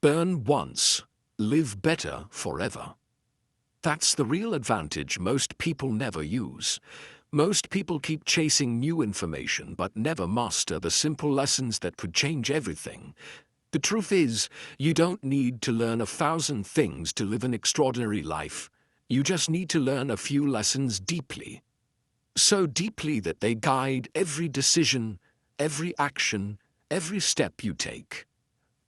Burn once, live better forever. That's the real advantage most people never use. Most people keep chasing new information but never master the simple lessons that could change everything. The truth is, you don't need to learn 1,000 things to live an extraordinary life. You just need to learn a few lessons deeply. So deeply that they guide every decision, every action, every step you take.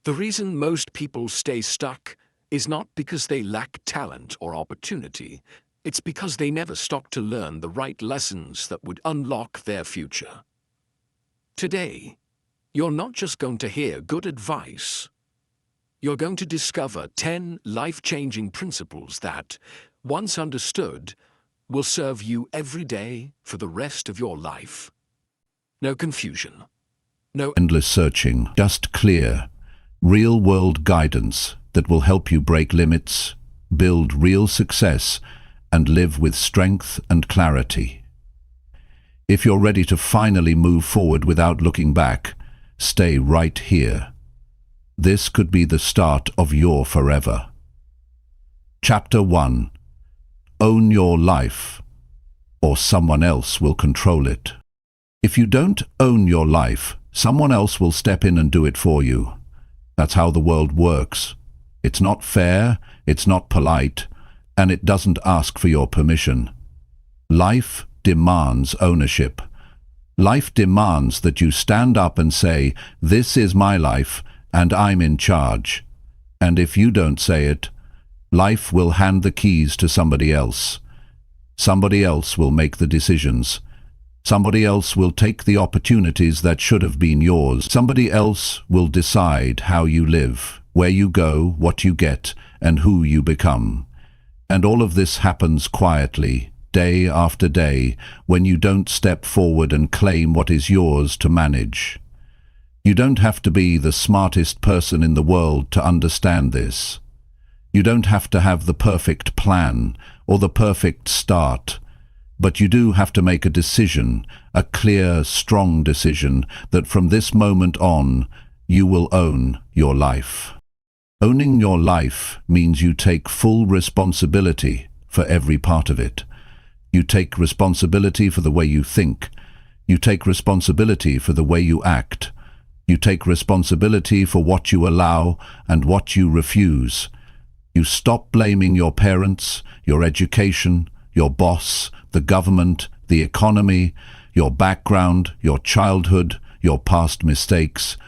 The reason most people stay stuck is not because they lack talent or opportunity. It's because they never stop to learn the right lessons that would unlock their future. Today, you're not just going to hear good advice. You're going to discover 10 life-changing principles that, once understood, will serve you every day for the rest of your life. No confusion. No endless searching, just clear, real-world guidance that will help you break limits, build real success, and live with strength and clarity. If you're ready to finally move forward without looking back, stay right here. This could be the start of your forever. Chapter 1. Own your life, or someone else will control it. If you don't own your life, someone else will step in and do it for you. That's how the world works. It's not fair, it's not polite, and it doesn't ask for your permission. Life demands ownership. Life demands that you stand up and say, "This is my life, and I'm in charge." And if you don't say it, life will hand the keys to somebody else. Somebody else will make the decisions. Somebody else will take the opportunities that should have been yours. Somebody else will decide how you live, where you go, what you get, and who you become. And all of this happens quietly, day after day, when you don't step forward and claim what is yours to manage. You don't have to be the smartest person in the world to understand this. You don't have to have the perfect plan or the perfect start, but you do have to make a decision, a clear, strong decision, that from this moment on, you will own your life. Owning your life means you take full responsibility for every part of it. You take responsibility for the way you think. You take responsibility for the way you act. You take responsibility for what you allow and what you refuse. You stop blaming your parents, your education, your boss, the government, the economy, your background, your childhood, your past mistakes.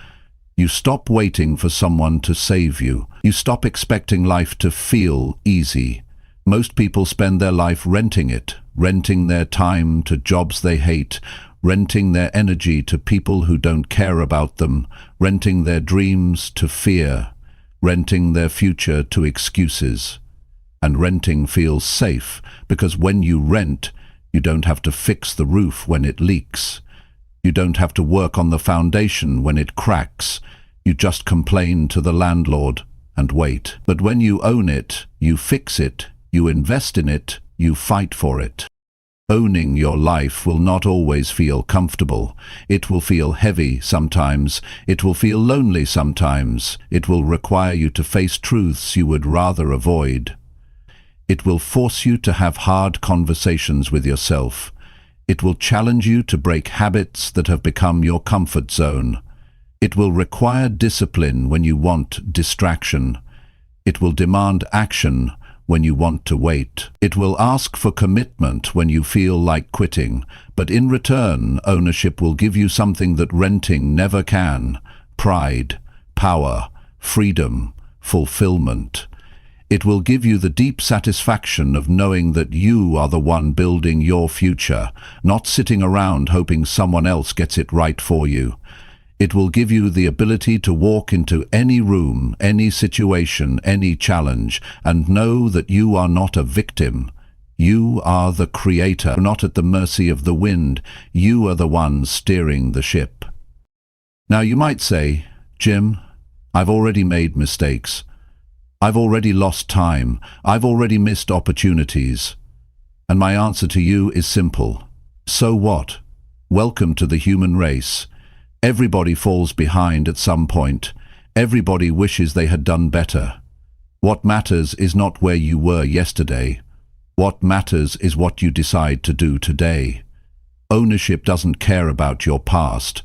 You stop waiting for someone to save you. You stop expecting life to feel easy. Most people spend their life renting it, renting their time to jobs they hate, renting their energy to people who don't care about them, renting their dreams to fear, renting their future to excuses. And renting feels safe because when you rent, you don't have to fix the roof when it leaks. You don't have to work on the foundation when it cracks. You just complain to the landlord and wait. But when you own it, you fix it, you invest in it, you fight for it. Owning your life will not always feel comfortable. It will feel heavy sometimes. It will feel lonely sometimes. It will require you to face truths you would rather avoid. It will force you to have hard conversations with yourself. It will challenge you to break habits that have become your comfort zone. It will require discipline when you want distraction. It will demand action when you want to wait. It will ask for commitment when you feel like quitting, but in return, ownership will give you something that renting never can: pride, power, freedom, fulfillment. It will give you the deep satisfaction of knowing that you are the one building your future, not sitting around hoping someone else gets it right for you. It will give you the ability to walk into any room, any situation, any challenge, and know that you are not a victim. You are the creator, not at the mercy of the wind. You are the one steering the ship. Now you might say, "Jim, I've already made mistakes. I've already lost time. I've already missed opportunities." And my answer to you is simple. So what? Welcome to the human race. Everybody falls behind at some point. Everybody wishes they had done better. What matters is not where you were yesterday. What matters is what you decide to do today. Ownership doesn't care about your past.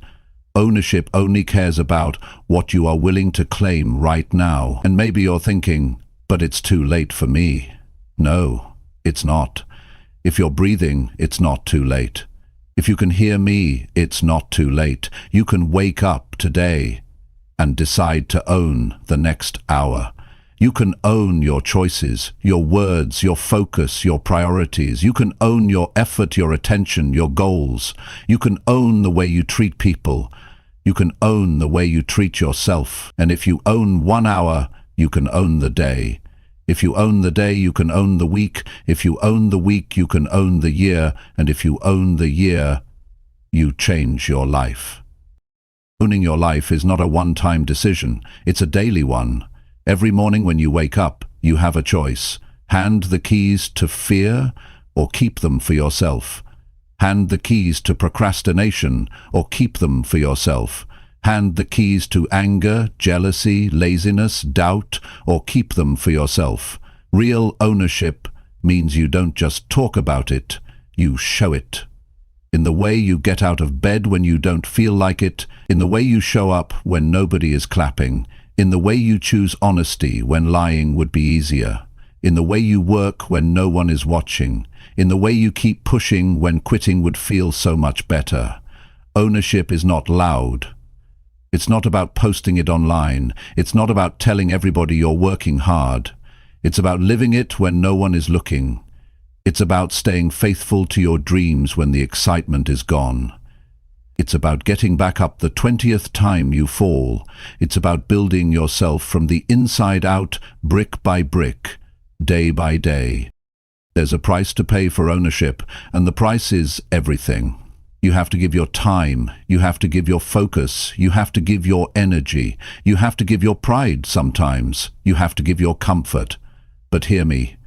Ownership only cares about what you are willing to claim right now. And maybe you're thinking, but it's too late for me. No, it's not. If you're breathing, it's not too late. If you can hear me, it's not too late. You can wake up today and decide to own the next hour. You can own your choices, your words, your focus, your priorities. You can own your effort, your attention, your goals. You can own the way you treat people. You can own the way you treat yourself. And if you own 1 hour, you can own the day. If you own the day, you can own the week. If you own the week, you can own the year. And if you own the year, you change your life. Owning your life is not a one-time decision. It's a daily one. Every morning when you wake up, you have a choice. Hand the keys to fear or keep them for yourself. Hand the keys to procrastination or keep them for yourself. Hand the keys to anger, jealousy, laziness, doubt, or keep them for yourself. Real ownership means you don't just talk about it, you show it. In the way you get out of bed when you don't feel like it, in the way you show up when nobody is clapping, in the way you choose honesty when lying would be easier, in the way you work when no one is watching, in the way you keep pushing when quitting would feel so much better. Ownership is not loud. It's not about posting it online. It's not about telling everybody you're working hard. It's about living it when no one is looking. It's about staying faithful to your dreams when the excitement is gone. It's about getting back up the 20th time you fall. It's about building yourself from the inside out, brick by brick, day by day. There's a price to pay for ownership, and the price is everything. You have to give your time, you have to give your focus, you have to give your energy, you have to give your pride sometimes, you have to give your comfort. But hear me,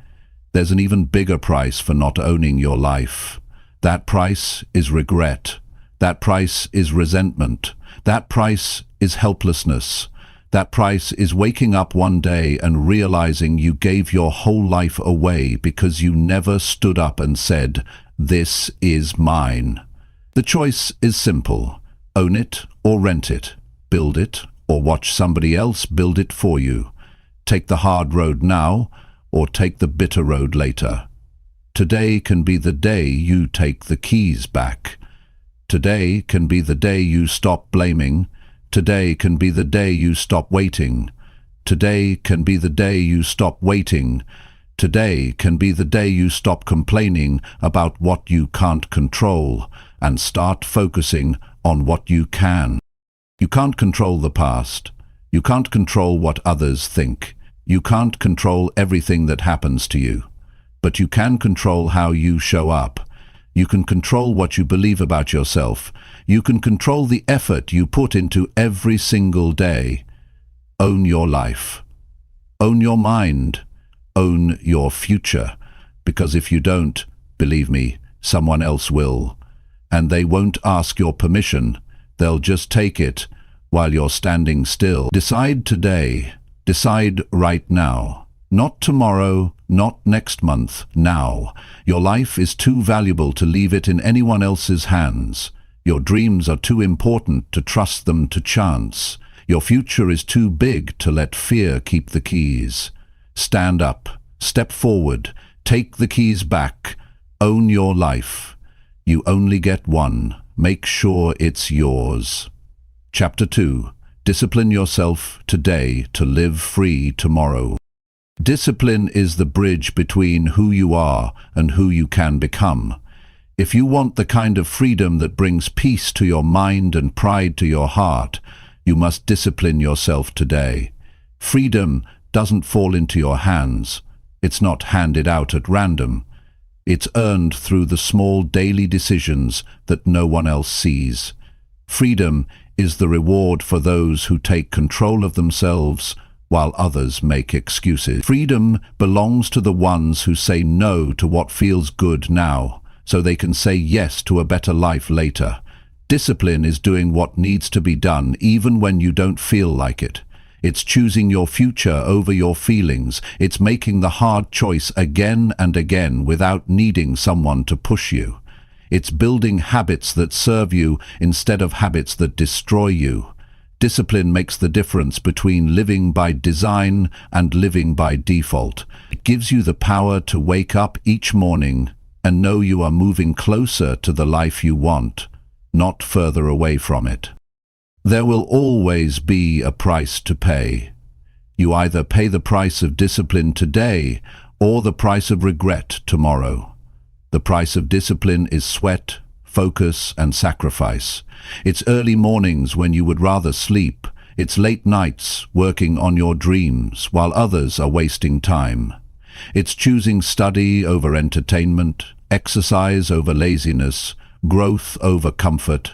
there's an even bigger price for not owning your life. That price is regret. That price is resentment. That price is helplessness. That price is waking up one day and realizing you gave your whole life away because you never stood up and said, "This is mine." The choice is simple. Own it or rent it. Build it or watch somebody else build it for you. Take the hard road now or take the bitter road later. Today can be the day you take the keys back. Today can be the day you stop blaming. Today can be the day you stop waiting. Today can be the day you stop waiting. Today can be the day you stop complaining about what you can't control and start focusing on what you can. You can't control the past. You can't control what others think. You can't control everything that happens to you. But you can control how you show up. You can control what you believe about yourself. You can control the effort you put into every single day. Own your life. Own your mind. Own your future. Because if you don't, believe me, someone else will. And they won't ask your permission. They'll just take it while you're standing still. Decide today. Decide right now. Not tomorrow, not next month, now. Your life is too valuable to leave it in anyone else's hands. Your dreams are too important to trust them to chance. Your future is too big to let fear keep the keys. Stand up, step forward, take the keys back, own your life. You only get one. Make sure it's yours. Chapter 2. Discipline yourself today to live free tomorrow. Discipline is the bridge between who you are and who you can become. If you want the kind of freedom that brings peace to your mind and pride to your heart, you must discipline yourself today. Freedom doesn't fall into your hands. It's not handed out at random. It's earned through the small daily decisions that no one else sees. Freedom is the reward for those who take control of themselves while others make excuses. Freedom belongs to the ones who say no to what feels good now, so they can say yes to a better life later. Discipline is doing what needs to be done even when you don't feel like it. It's choosing your future over your feelings. It's making the hard choice again and again without needing someone to push you. It's building habits that serve you instead of habits that destroy you. Discipline makes the difference between living by design and living by default. It gives you the power to wake up each morning and know you are moving closer to the life you want, not further away from it. There will always be a price to pay. You either pay the price of discipline today or the price of regret tomorrow. The price of discipline is sweat, focus, and sacrifice. It's early mornings when you would rather sleep. It's late nights working on your dreams while others are wasting time. It's choosing study over entertainment, exercise over laziness, growth over comfort.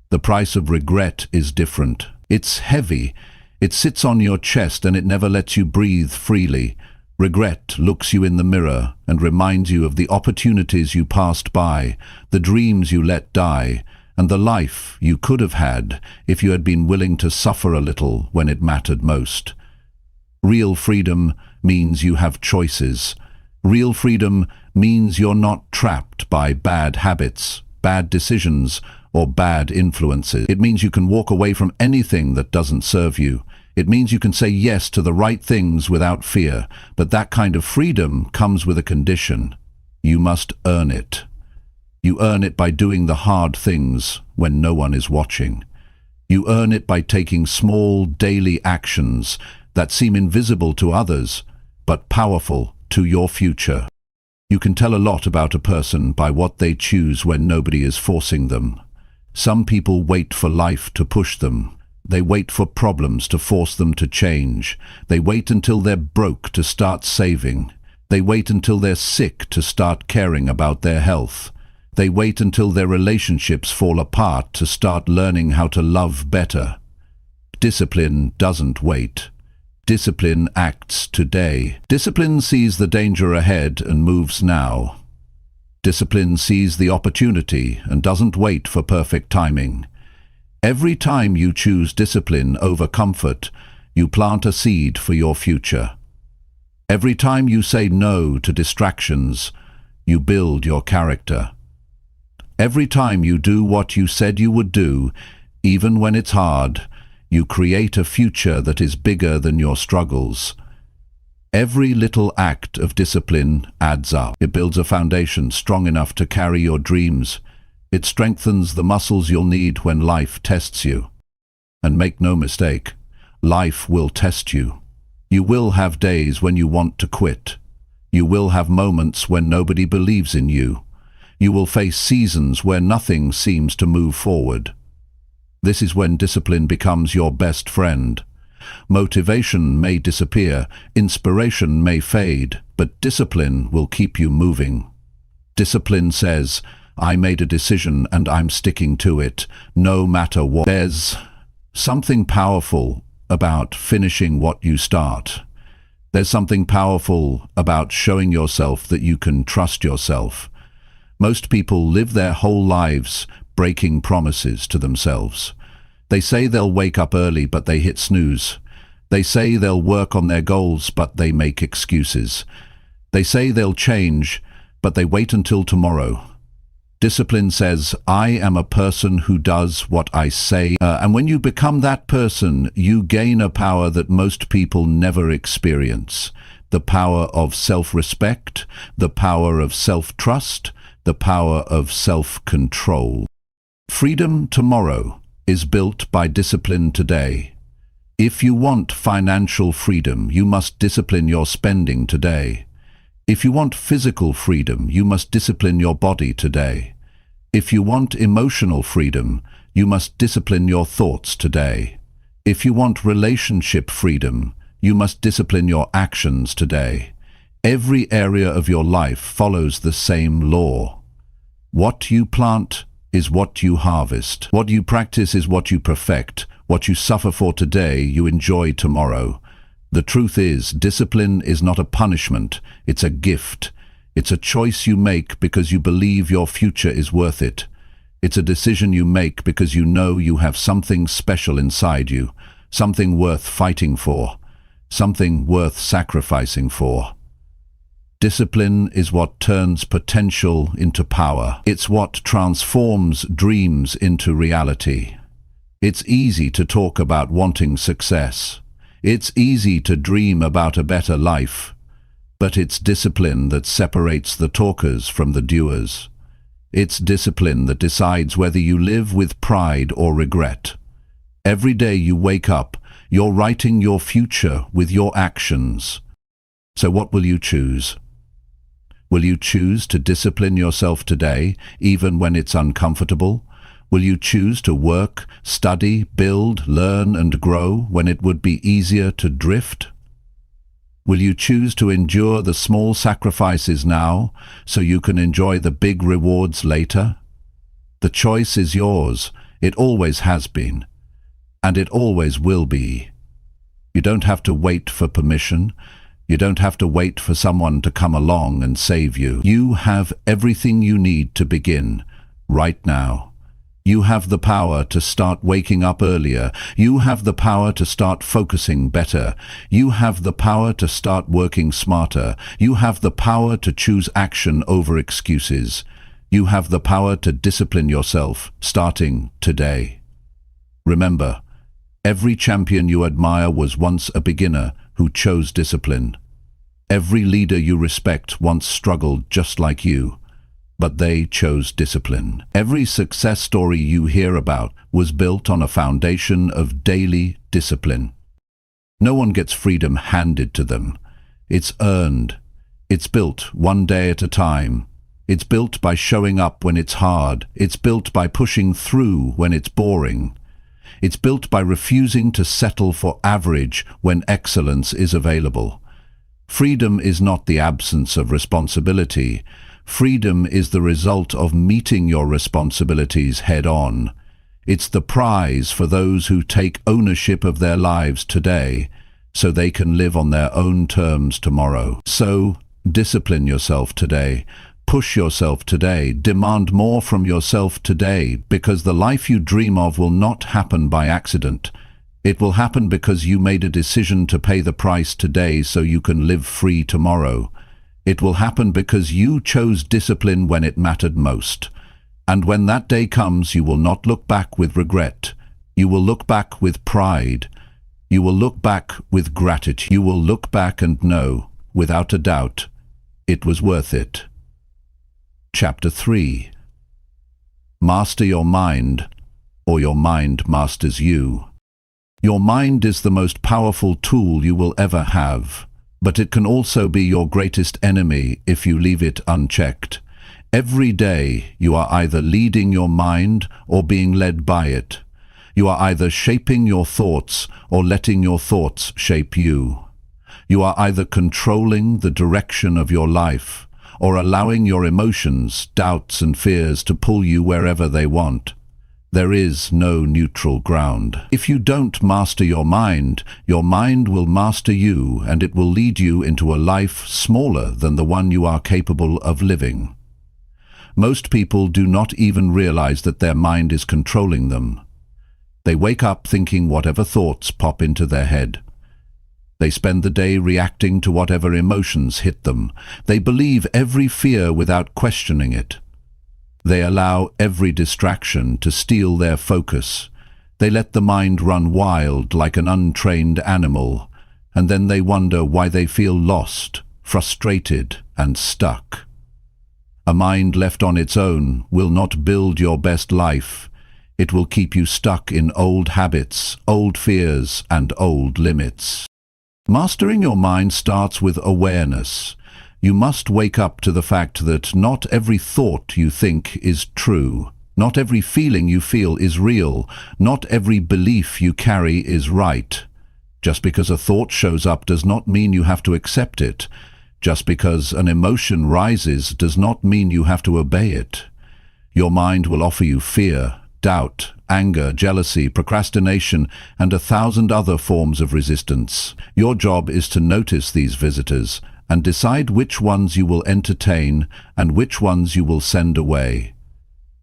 The price of regret is different. It's heavy. It sits on your chest and it never lets you breathe freely. Regret looks you in the mirror and reminds you of the opportunities you passed by, the dreams you let die, and the life you could have had if you had been willing to suffer a little when it mattered most. Real freedom means you have choices. Real freedom means you're not trapped by bad habits, bad decisions, or bad influences. It means you can walk away from anything that doesn't serve you. It means you can say yes to the right things without fear, but that kind of freedom comes with a condition. You must earn it. You earn it by doing the hard things when no one is watching. You earn it by taking small, daily actions that seem invisible to others, but powerful to your future. You can tell a lot about a person by what they choose when nobody is forcing them. Some people wait for life to push them. They wait for problems to force them to change. They wait until they're broke to start saving. They wait until they're sick to start caring about their health. They wait until their relationships fall apart to start learning how to love better. Discipline doesn't wait. Discipline acts today. Discipline sees the danger ahead and moves now. Discipline sees the opportunity and doesn't wait for perfect timing. Every time you choose discipline over comfort, you plant a seed for your future. Every time you say no to distractions, you build your character. Every time you do what you said you would do, even when it's hard, you create a future that is bigger than your struggles. Every little act of discipline adds up. It builds a foundation strong enough to carry your dreams. It strengthens the muscles you'll need when life tests you. And make no mistake, life will test you. You will have days when you want to quit. You will have moments when nobody believes in you. You will face seasons where nothing seems to move forward. This is when discipline becomes your best friend. Motivation may disappear, inspiration may fade, but discipline will keep you moving. Discipline says, I made a decision and I'm sticking to it, no matter what. There's something powerful about finishing what you start. There's something powerful about showing yourself that you can trust yourself. Most people live their whole lives breaking promises to themselves. They say they'll wake up early, but they hit snooze. They say they'll work on their goals, but they make excuses. They say they'll change, but they wait until tomorrow. Discipline says, I am a person who does what I say. And when you become that person, you gain a power that most people never experience. The power of self-respect, the power of self-trust, the power of self-control. Freedom tomorrow is built by discipline today. If you want financial freedom, you must discipline your spending today. If you want physical freedom, you must discipline your body today. If you want emotional freedom, you must discipline your thoughts today. If you want relationship freedom, you must discipline your actions today. Every area of your life follows the same law. What you plant is what you harvest. What you practice is what you perfect. What you suffer for today, you enjoy tomorrow. The truth is, discipline is not a punishment, it's a gift. It's a choice you make because you believe your future is worth it. It's a decision you make because you know you have something special inside you, something worth fighting for, something worth sacrificing for. Discipline is what turns potential into power. It's what transforms dreams into reality. It's easy to talk about wanting success. It's easy to dream about a better life. But it's discipline that separates the talkers from the doers. It's discipline that decides whether you live with pride or regret. Every day you wake up, you're writing your future with your actions. So what will you choose? Will you choose to discipline yourself today, even when it's uncomfortable? Will you choose to work, study, build, learn and grow when it would be easier to drift? Will you choose to endure the small sacrifices now so you can enjoy the big rewards later? The choice is yours. It always has been. And it always will be. You don't have to wait for permission. You don't have to wait for someone to come along and save you. You have everything you need to begin, right now. You have the power to start waking up earlier. You have the power to start focusing better. You have the power to start working smarter. You have the power to choose action over excuses. You have the power to discipline yourself, starting today. Remember, every champion you admire was once a beginner who chose discipline. Every leader you respect once struggled just like you, but they chose discipline. Every success story you hear about was built on a foundation of daily discipline. No one gets freedom handed to them. It's earned. It's built one day at a time. It's built by showing up when it's hard. It's built by pushing through when it's boring. It's built by refusing to settle for average when excellence is available. Freedom is not the absence of responsibility. Freedom is the result of meeting your responsibilities head-on. It's the prize for those who take ownership of their lives today, so they can live on their own terms tomorrow. So, discipline yourself today. Push yourself today. Demand more from yourself today, because the life you dream of will not happen by accident. It will happen because you made a decision to pay the price today so you can live free tomorrow. It will happen because you chose discipline when it mattered most. And when that day comes, you will not look back with regret. You will look back with pride. You will look back with gratitude. You will look back and know, without a doubt, it was worth it. Chapter 3. Master your mind, or your mind masters you. Your mind is the most powerful tool you will ever have, but it can also be your greatest enemy if you leave it unchecked. Every day you are either leading your mind or being led by it. You are either shaping your thoughts or letting your thoughts shape you. You are either controlling the direction of your life or allowing your emotions, doubts and fears to pull you wherever they want. There is no neutral ground. If you don't master your mind will master you, and it will lead you into a life smaller than the one you are capable of living. Most people do not even realize that their mind is controlling them. They wake up thinking whatever thoughts pop into their head. They spend the day reacting to whatever emotions hit them. They believe every fear without questioning it. They allow every distraction to steal their focus. They let the mind run wild like an untrained animal, and then they wonder why they feel lost, frustrated, and stuck. A mind left on its own will not build your best life. It will keep you stuck in old habits, old fears, and old limits. Mastering your mind starts with awareness. You must wake up to the fact that not every thought you think is true. Not every feeling you feel is real. Not every belief you carry is right. Just because a thought shows up does not mean you have to accept it. Just because an emotion rises does not mean you have to obey it. Your mind will offer you fear, doubt, anger, jealousy, procrastination, and 1,000 other forms of resistance. Your job is to notice these visitors and decide which ones you will entertain and which ones you will send away.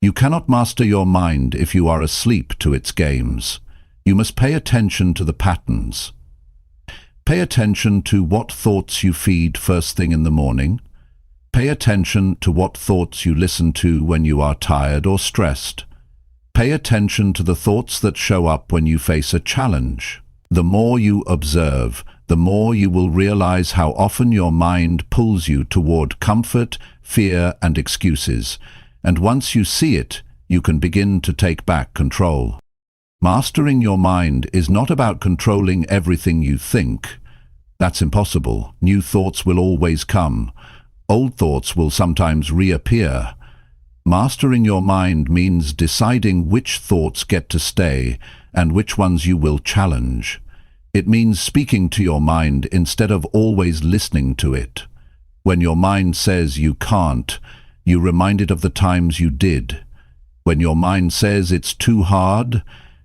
You cannot master your mind if you are asleep to its games. You must pay attention to the patterns. Pay attention to what thoughts you feed first thing in the morning. Pay attention to what thoughts you listen to when you are tired or stressed. Pay attention to the thoughts that show up when you face a challenge. The more you observe, the more you will realize how often your mind pulls you toward comfort, fear, and excuses. And once you see it, you can begin to take back control. Mastering your mind is not about controlling everything you think. That's impossible. New thoughts will always come. Old thoughts will sometimes reappear. Mastering your mind means deciding which thoughts get to stay and which ones you will challenge. It means speaking to your mind instead of always listening to it. When your mind says you can't, you remind it of the times you did. When your mind says it's too hard,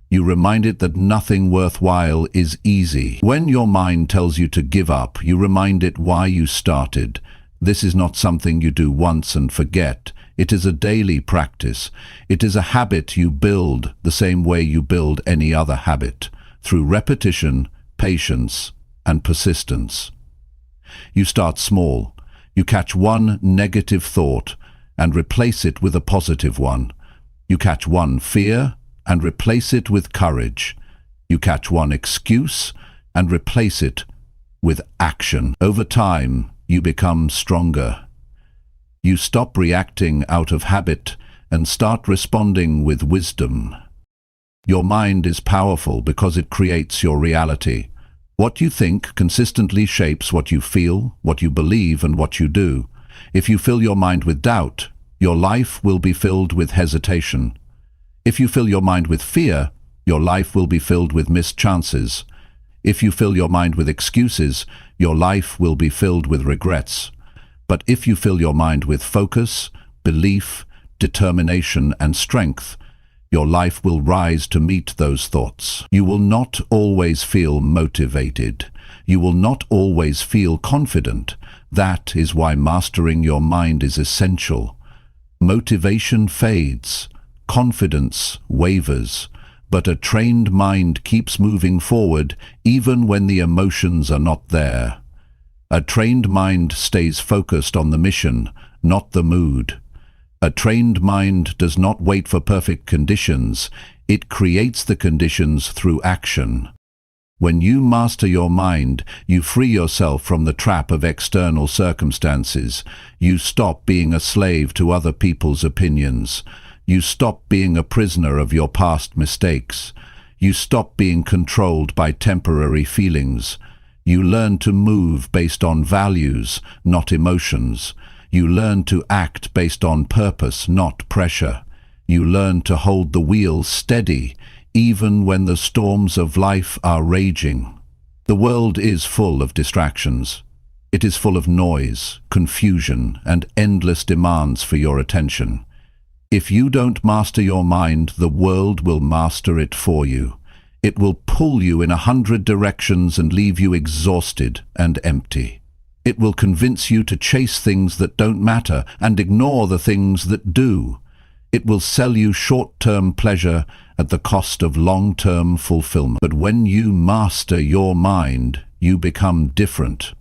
you remind it that nothing worthwhile is easy. When your mind tells you to give up, you remind it why you started. This is not something you do once and forget. It is a daily practice. It is a habit you build the same way you build any other habit, through repetition, patience, and persistence. You start small. You catch one negative thought and replace it with a positive one. You catch one fear and replace it with courage. You catch one excuse and replace it with action. Over time, you become stronger. You stop reacting out of habit and start responding with wisdom. Your mind is powerful because it creates your reality. What you think consistently shapes what you feel, what you believe, and what you do. If you fill your mind with doubt, your life will be filled with hesitation. If you fill your mind with fear, your life will be filled with missed chances. If you fill your mind with excuses, your life will be filled with regrets. But if you fill your mind with focus, belief, determination, and strength, your life will rise to meet those thoughts. You will not always feel motivated. You will not always feel confident. That is why mastering your mind is essential. Motivation fades. Confidence wavers, but a trained mind keeps moving forward even when the emotions are not there. A trained mind stays focused on the mission, not the mood. A trained mind does not wait for perfect conditions. It creates the conditions through action. When you master your mind, you free yourself from the trap of external circumstances. You stop being a slave to other people's opinions. You stop being a prisoner of your past mistakes. You stop being controlled by temporary feelings. You learn to move based on values, not emotions. You learn to act based on purpose, not pressure. You learn to hold the wheel steady, even when the storms of life are raging. The world is full of distractions. It is full of noise, confusion, and endless demands for your attention. If you don't master your mind, the world will master it for you. It will pull you in 100 directions and leave you exhausted and empty. It will convince you to chase things that don't matter and ignore the things that do. It will sell you short-term pleasure at the cost of long-term fulfillment. But when you master your mind, you become different.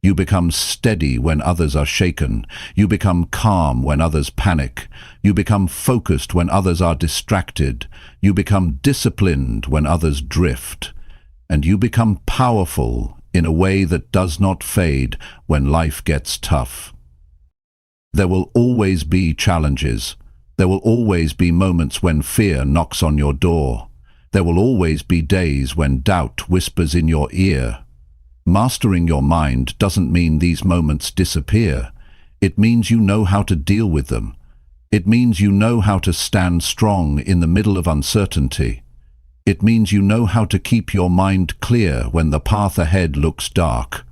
You become steady when others are shaken. You become calm when others panic. You become focused when others are distracted. You become disciplined when others drift. And you become powerful in a way that does not fade when life gets tough. There will always be challenges. There will always be moments when fear knocks on your door. There will always be days when doubt whispers in your ear. Mastering your mind doesn't mean these moments disappear. It means you know how to deal with them. It means you know how to stand strong in the middle of uncertainty. It means you know how to keep your mind clear when the path ahead looks dark.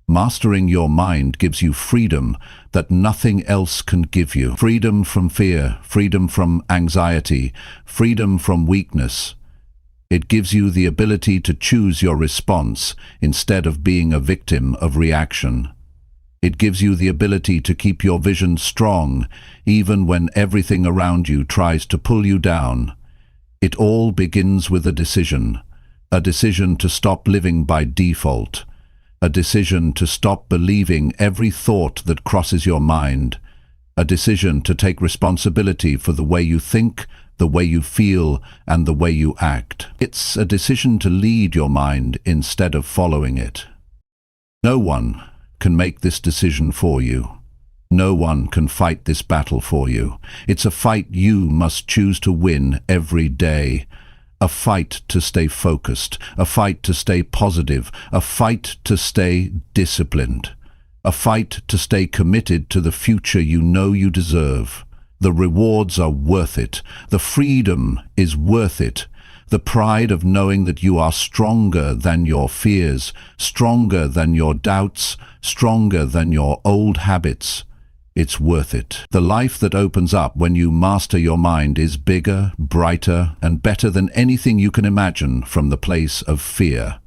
Mastering your mind gives you freedom that nothing else can give you. Freedom from fear, freedom from anxiety, freedom from weakness. It gives you the ability to choose your response instead of being a victim of reaction. It gives you the ability to keep your vision strong even when everything around you tries to pull you down. It all begins with a decision to stop living by default, a decision to stop believing every thought that crosses your mind, a decision to take responsibility for the way you think, the way you feel, and the way you act. It's a decision to lead your mind instead of following it. No one can make this decision for you. No one can fight this battle for you. It's a fight you must choose to win every day. A fight to stay focused, a fight to stay positive, a fight to stay disciplined, a fight to stay committed to the future you know you deserve. The rewards are worth it. The freedom is worth it. The pride of knowing that you are stronger than your fears, stronger than your doubts, stronger than your old habits. It's worth it. The life that opens up when you master your mind is bigger, brighter, and better than anything you can imagine from the place of fear.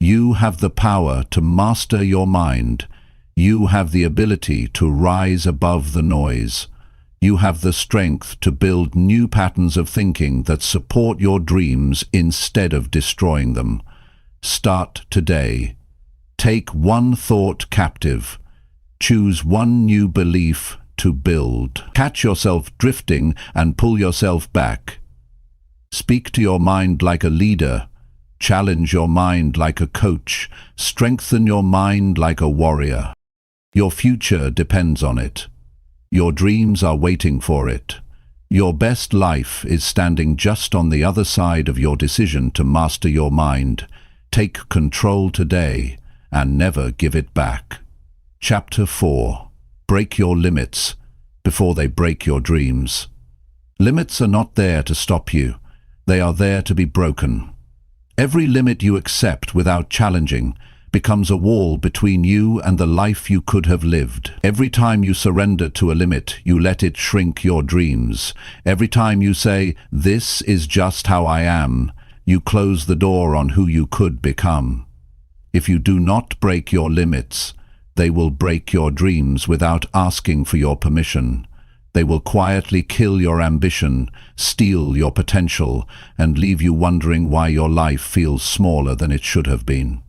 You have the power to master your mind. You have the ability to rise above the noise. You have the strength to build new patterns of thinking that support your dreams instead of destroying them. Start today. Take one thought captive. Choose one new belief to build. Catch yourself drifting and pull yourself back. Speak to your mind like a leader. Challenge your mind like a coach. Strengthen your mind like a warrior. Your future depends on it. Your dreams are waiting for it. Your best life is standing just on the other side of your decision to master your mind. Take control today and never give it back. Chapter 4. Break your limits before they break your dreams. Limits are not there to stop you. They are there to be broken. Every limit you accept without challenging becomes a wall between you and the life you could have lived. Every time you surrender to a limit, you let it shrink your dreams. Every time you say, "This is just how I am," you close the door on who you could become. If you do not break your limits, they will break your dreams without asking for your permission. They will quietly kill your ambition, steal your potential, and leave you wondering why your life feels smaller than it should have been.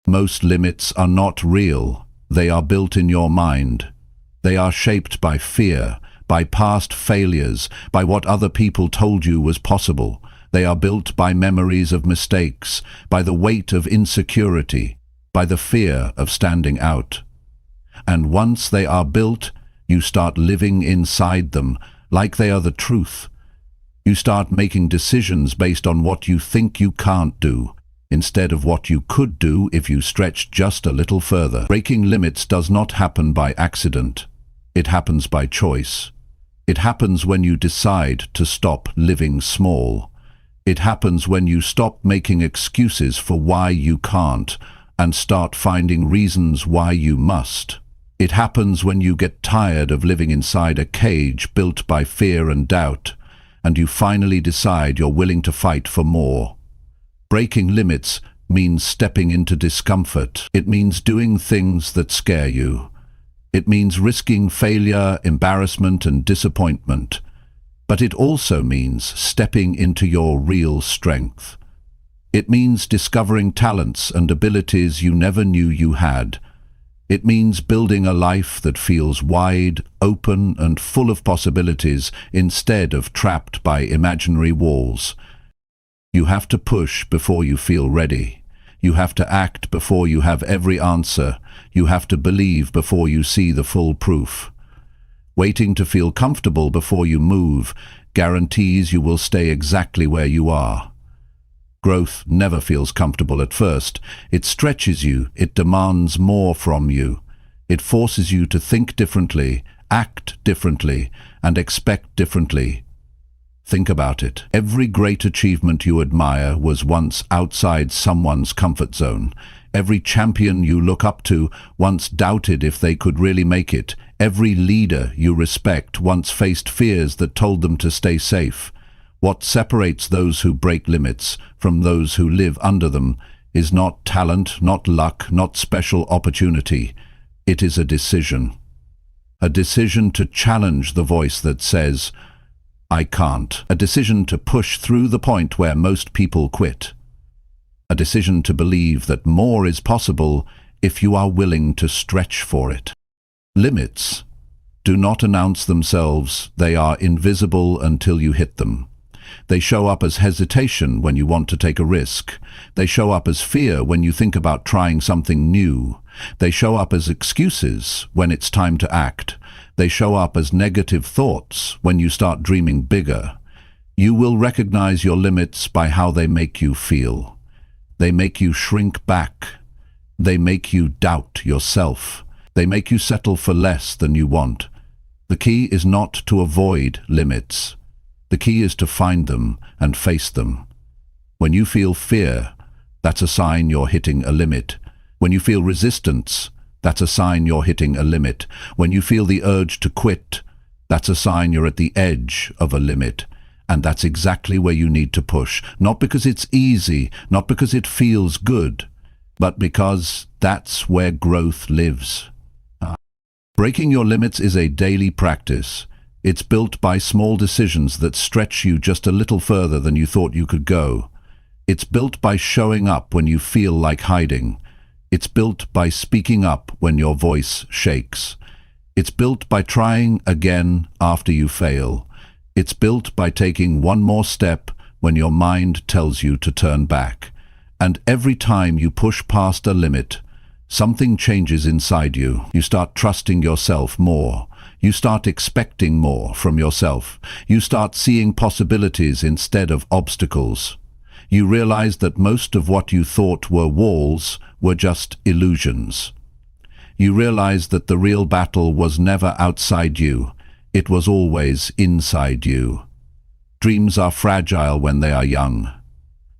Most limits are not real. They are built in your mind. They are shaped by fear, by past failures, by what other people told you was possible. They are built by memories of mistakes, by the weight of insecurity, by the fear of standing out. And once they are built, you start living inside them, like they are the truth. You start making decisions based on what you think you can't do, instead of what you could do if you stretched just a little further. Breaking limits does not happen by accident. It happens by choice. It happens when you decide to stop living small. It happens when you stop making excuses for why you can't, and start finding reasons why you must. It happens when you get tired of living inside a cage built by fear and doubt, and you finally decide you're willing to fight for more. Breaking limits means stepping into discomfort. It means doing things that scare you. It means risking failure, embarrassment, and disappointment. But it also means stepping into your real strength. It means discovering talents and abilities you never knew you had. It means building a life that feels wide, open, and full of possibilities instead of trapped by imaginary walls. You have to push before you feel ready. You have to act before you have every answer. You have to believe before you see the full proof. Waiting to feel comfortable before you move guarantees you will stay exactly where you are. Growth never feels comfortable at first. It stretches you, it demands more from you. It forces you to think differently, act differently, and expect differently. Think about it. Every great achievement you admire was once outside someone's comfort zone. Every champion you look up to once doubted if they could really make it. Every leader you respect once faced fears that told them to stay safe. What separates those who break limits from those who live under them is not talent, not luck, not special opportunity. It is a decision. A decision to challenge the voice that says, I can't. A decision to push through the point where most people quit. A decision to believe that more is possible if you are willing to stretch for it. Limits do not announce themselves. They are invisible until you hit them. They show up as hesitation when you want to take a risk. They show up as fear when you think about trying something new. They show up as excuses when it's time to act. They show up as negative thoughts when you start dreaming bigger. You will recognize your limits by how they make you feel. They make you shrink back. They make you doubt yourself. They make you settle for less than you want. The key is not to avoid limits. The key is to find them and face them. When you feel fear, that's a sign you're hitting a limit. When you feel resistance, that's a sign you're hitting a limit. When you feel the urge to quit, that's a sign you're at the edge of a limit. And that's exactly where you need to push. Not because it's easy, not because it feels good, but because that's where growth lives. Breaking your limits is a daily practice. It's built by small decisions that stretch you just a little further than you thought you could go. It's built by showing up when you feel like hiding. It's built by speaking up when your voice shakes. It's built by trying again after you fail. It's built by taking one more step when your mind tells you to turn back. And every time you push past a limit, something changes inside you. You start trusting yourself more. You start expecting more from yourself. You start seeing possibilities instead of obstacles. You realize that most of what you thought were walls were just illusions. You realize that the real battle was never outside you. It was always inside you. Dreams are fragile when they are young.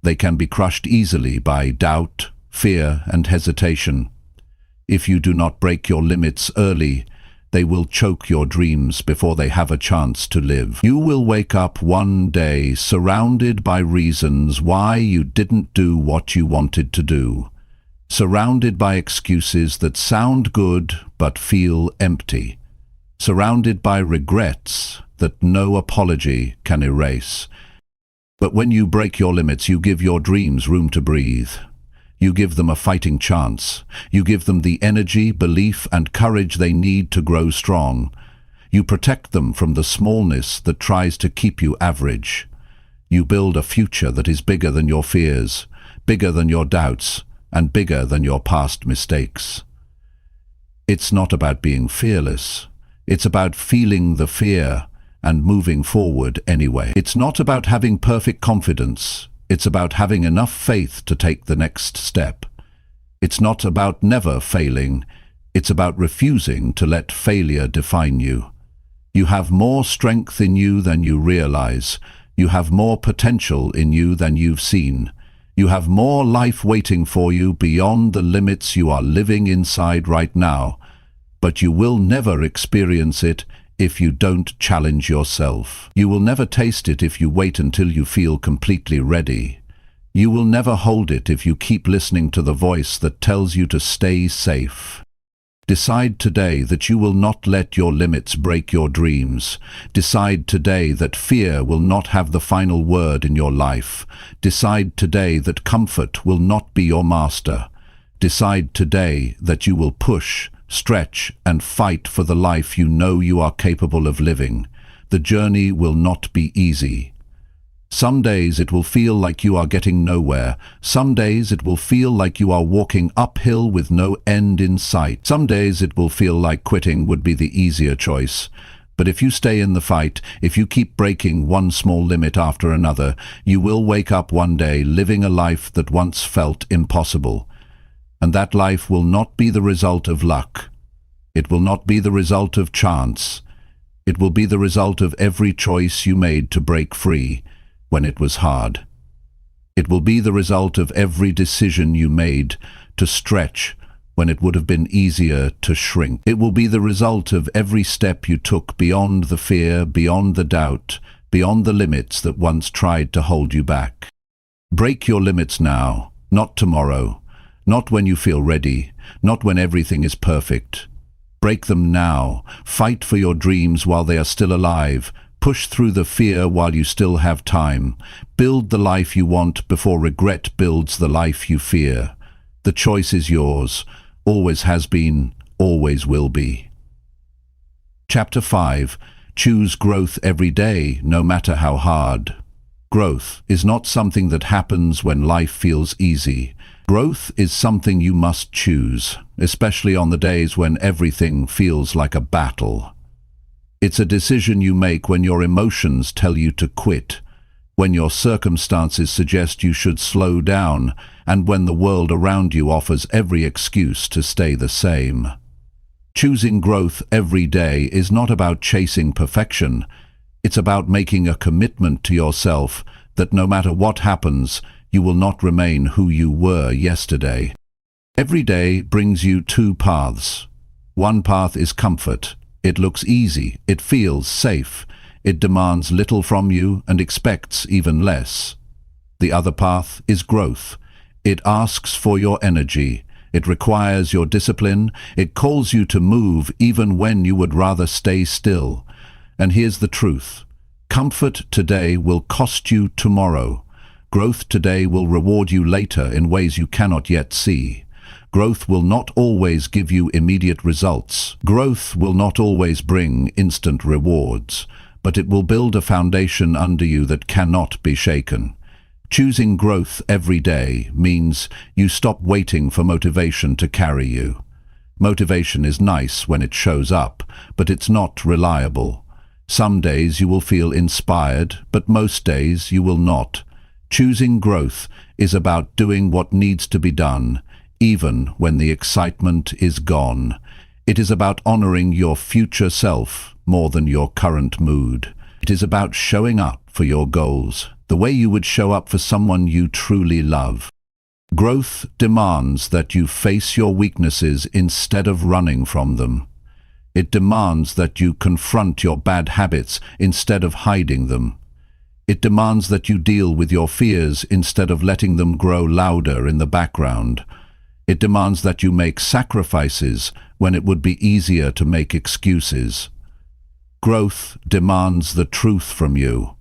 They can be crushed easily by doubt, fear, and hesitation. If you do not break your limits early, they will choke your dreams before they have a chance to live. You will wake up one day surrounded by reasons why you didn't do what you wanted to do, surrounded by excuses that sound good but feel empty, surrounded by regrets that no apology can erase. But when you break your limits, you give your dreams room to breathe. You give them a fighting chance. You give them the energy, belief, and courage they need to grow strong. You protect them from the smallness that tries to keep you average. You build a future that is bigger than your fears, bigger than your doubts, and bigger than your past mistakes. It's not about being fearless. It's about feeling the fear and moving forward anyway. It's not about having perfect confidence. It's about having enough faith to take the next step. It's not about never failing. It's about refusing to let failure define you. You have more strength in you than you realize. You have more potential in you than you've seen. You have more life waiting for you beyond the limits you are living inside right now. But you will never experience it if you don't challenge yourself. You will never taste it if you wait until you feel completely ready. You will never hold it if you keep listening to the voice that tells you to stay safe. Decide today that you will not let your limits break your dreams. Decide today that fear will not have the final word in your life. Decide today that comfort will not be your master. Decide today that you will push, stretch, and fight for the life you know you are capable of living. The journey will not be easy. Some days it will feel like you are getting nowhere. Some days it will feel like you are walking uphill with no end in sight. Some days it will feel like quitting would be the easier choice. But if you stay in the fight, if you keep breaking one small limit after another, you will wake up one day living a life that once felt impossible. And that life will not be the result of luck. It will not be the result of chance. It will be the result of every choice you made to break free when it was hard. It will be the result of every decision you made to stretch when it would have been easier to shrink. It will be the result of every step you took beyond the fear, beyond the doubt, beyond the limits that once tried to hold you back. Break your limits now, not tomorrow, not when you feel ready, not when everything is perfect. Break them now. Fight for your dreams while they are still alive, Push through the fear while you still have time. Build the life you want before regret builds the life you fear. The choice is yours. Always has been, always will be. Chapter 5. Choose growth every day, no matter how hard. Growth is not something that happens when life feels easy. Growth is something you must choose, especially on the days when everything feels like a battle. It's a decision you make when your emotions tell you to quit, when your circumstances suggest you should slow down, and when the world around you offers every excuse to stay the same. Choosing growth every day is not about chasing perfection. It's about making a commitment to yourself that no matter what happens, you will not remain who you were yesterday. Every day brings you two paths. One path is comfort. It looks easy, it feels safe, it demands little from you and expects even less. The other path is growth. It asks for your energy, it requires your discipline, it calls you to move even when you would rather stay still. And here's the truth. Comfort today will cost you tomorrow. Growth today will reward you later in ways you cannot yet see. Growth will not always give you immediate results. Growth will not always bring instant rewards, but it will build a foundation under you that cannot be shaken. Choosing growth every day means you stop waiting for motivation to carry you. Motivation is nice when it shows up, but it's not reliable. Some days you will feel inspired, but most days you will not. Choosing growth is about doing what needs to be done, even when the excitement is gone. It is about honoring your future self more than your current mood. It is about showing up for your goals, the way you would show up for someone you truly love. Growth demands that you face your weaknesses instead of running from them. It demands that you confront your bad habits instead of hiding them. It demands that you deal with your fears instead of letting them grow louder in the background. It demands that you make sacrifices when it would be easier to make excuses. Growth demands the truth from you.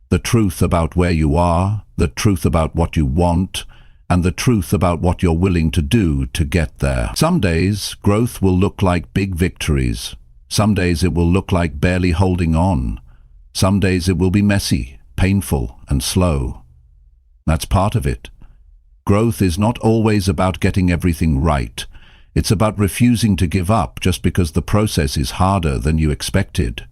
The truth about where you are, the truth about what you want, and the truth about what you're willing to do to get there. Some days, growth will look like big victories. Some days it will look like barely holding on. Some days it will be messy, painful, and slow. That's part of it. Growth is not always about getting everything right. It's about refusing to give up just because the process is harder than you expected.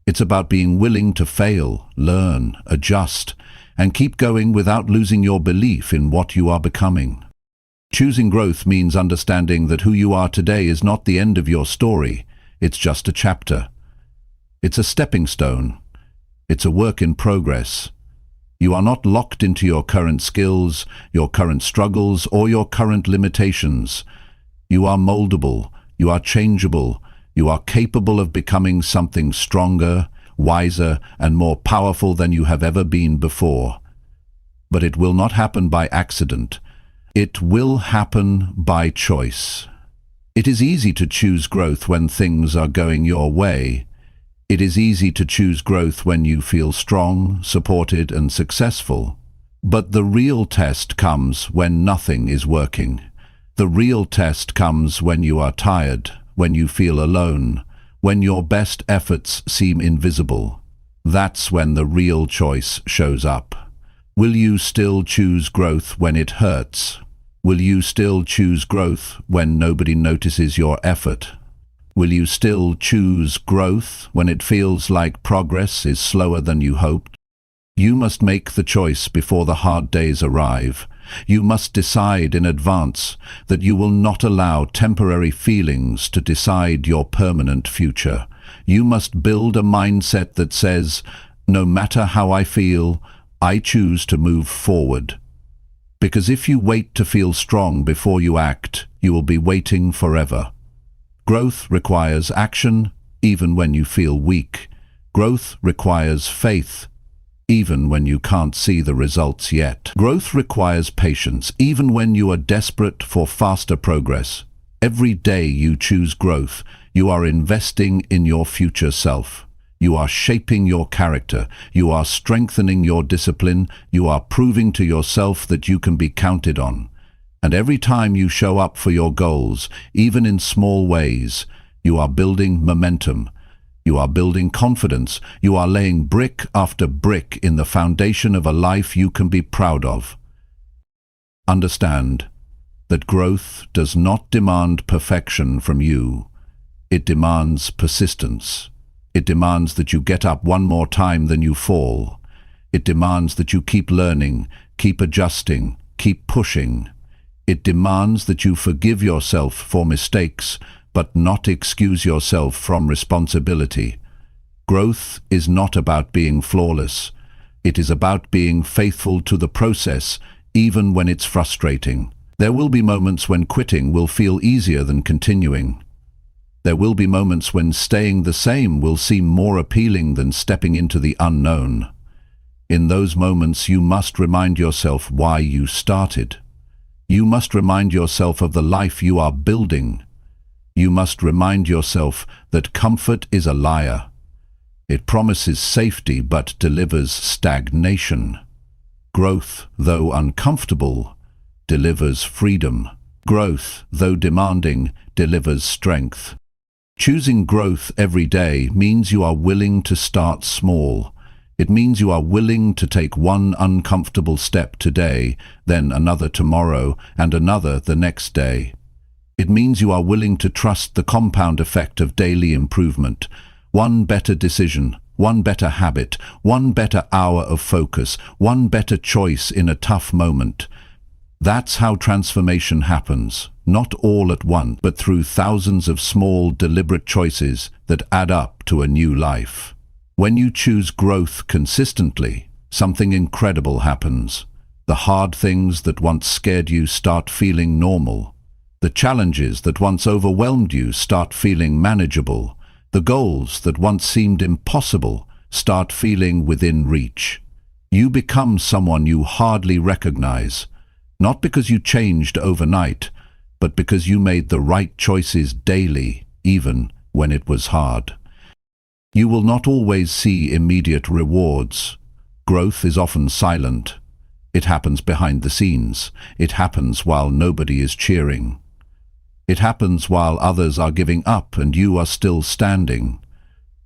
It's about being willing to fail, learn, adjust, and keep going without losing your belief in what you are becoming. Choosing growth means understanding that who you are today is not the end of your story. It's just a chapter. It's a stepping stone. It's a work in progress. You are not locked into your current skills, your current struggles, or your current limitations. You are moldable, you are changeable, you are capable of becoming something stronger, wiser, and more powerful than you have ever been before. But it will not happen by accident. It will happen by choice. It is easy to choose growth when things are going your way. It is easy to choose growth when you feel strong, supported, and successful. But the real test comes when nothing is working. The real test comes when you are tired, when you feel alone, when your best efforts seem invisible. That's when the real choice shows up. Will you still choose growth when it hurts? Will you still choose growth when nobody notices your effort? Will you still choose growth when it feels like progress is slower than you hoped? You must make the choice before the hard days arrive. You must decide in advance that you will not allow temporary feelings to decide your permanent future. You must build a mindset that says, no matter how I feel, I choose to move forward. Because if you wait to feel strong before you act, you will be waiting forever. Growth requires action, even when you feel weak. Growth requires faith, even when you can't see the results yet. Growth requires patience, even when you are desperate for faster progress. Every day you choose growth, you are investing in your future self. You are shaping your character. You are strengthening your discipline. You are proving to yourself that you can be counted on. And every time you show up for your goals, even in small ways, you are building momentum. You are building confidence. You are laying brick after brick in the foundation of a life you can be proud of. Understand that growth does not demand perfection from you. It demands persistence. It demands that you get up one more time than you fall. It demands that you keep learning, keep adjusting, keep pushing. It demands that you forgive yourself for mistakes, but not excuse yourself from responsibility. Growth is not about being flawless. It is about being faithful to the process, even when it's frustrating. There will be moments when quitting will feel easier than continuing. There will be moments when staying the same will seem more appealing than stepping into the unknown. In those moments, you must remind yourself why you started. You must remind yourself of the life you are building. You must remind yourself that comfort is a liar. It promises safety but delivers stagnation. Growth, though uncomfortable, delivers freedom. Growth, though demanding, delivers strength. Choosing growth every day means you are willing to start small. It means you are willing to take one uncomfortable step today, then another tomorrow, and another the next day. It means you are willing to trust the compound effect of daily improvement. One better decision, one better habit, one better hour of focus, one better choice in a tough moment. That's how transformation happens, not all at once, but through thousands of small, deliberate choices that add up to a new life. When you choose growth consistently, something incredible happens. The hard things that once scared you start feeling normal. The challenges that once overwhelmed you start feeling manageable. The goals that once seemed impossible start feeling within reach. You become someone you hardly recognize. Not because you changed overnight, but because you made the right choices daily, even when it was hard. You will not always see immediate rewards. Growth is often silent. It happens behind the scenes. It happens while nobody is cheering. It happens while others are giving up and you are still standing.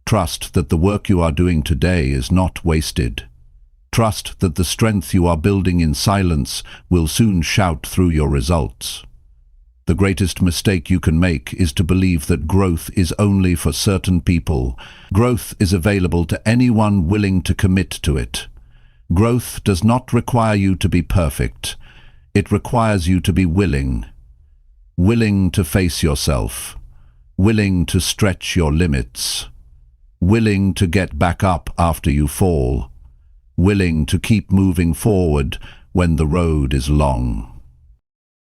Trust that the work you are doing today is not wasted. Trust that the strength you are building in silence will soon shout through your results. The greatest mistake you can make is to believe that growth is only for certain people. Growth is available to anyone willing to commit to it. Growth does not require you to be perfect. It requires you to be willing. Willing to face yourself. Willing to stretch your limits. Willing to get back up after you fall. Willing to keep moving forward when the road is long.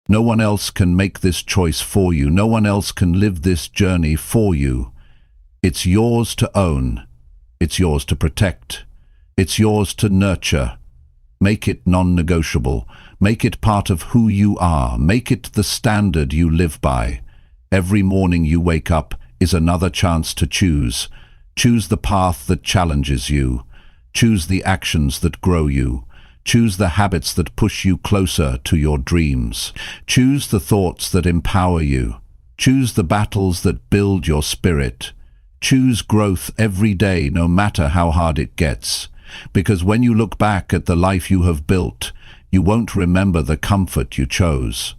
No one else can make this choice for you. No one else can live this journey for you. It's yours to own. It's yours to protect. It's yours to nurture. Make it non-negotiable. Make it part of who you are. Make it the standard you live by. Every morning you wake up is another chance to choose. Choose the path that challenges you. Choose the actions that grow you. Choose the habits that push you closer to your dreams. Choose the thoughts that empower you. Choose the battles that build your spirit. Choose growth every day, no matter how hard it gets. Because when you look back at the life you have built, you won't remember the comfort you chose.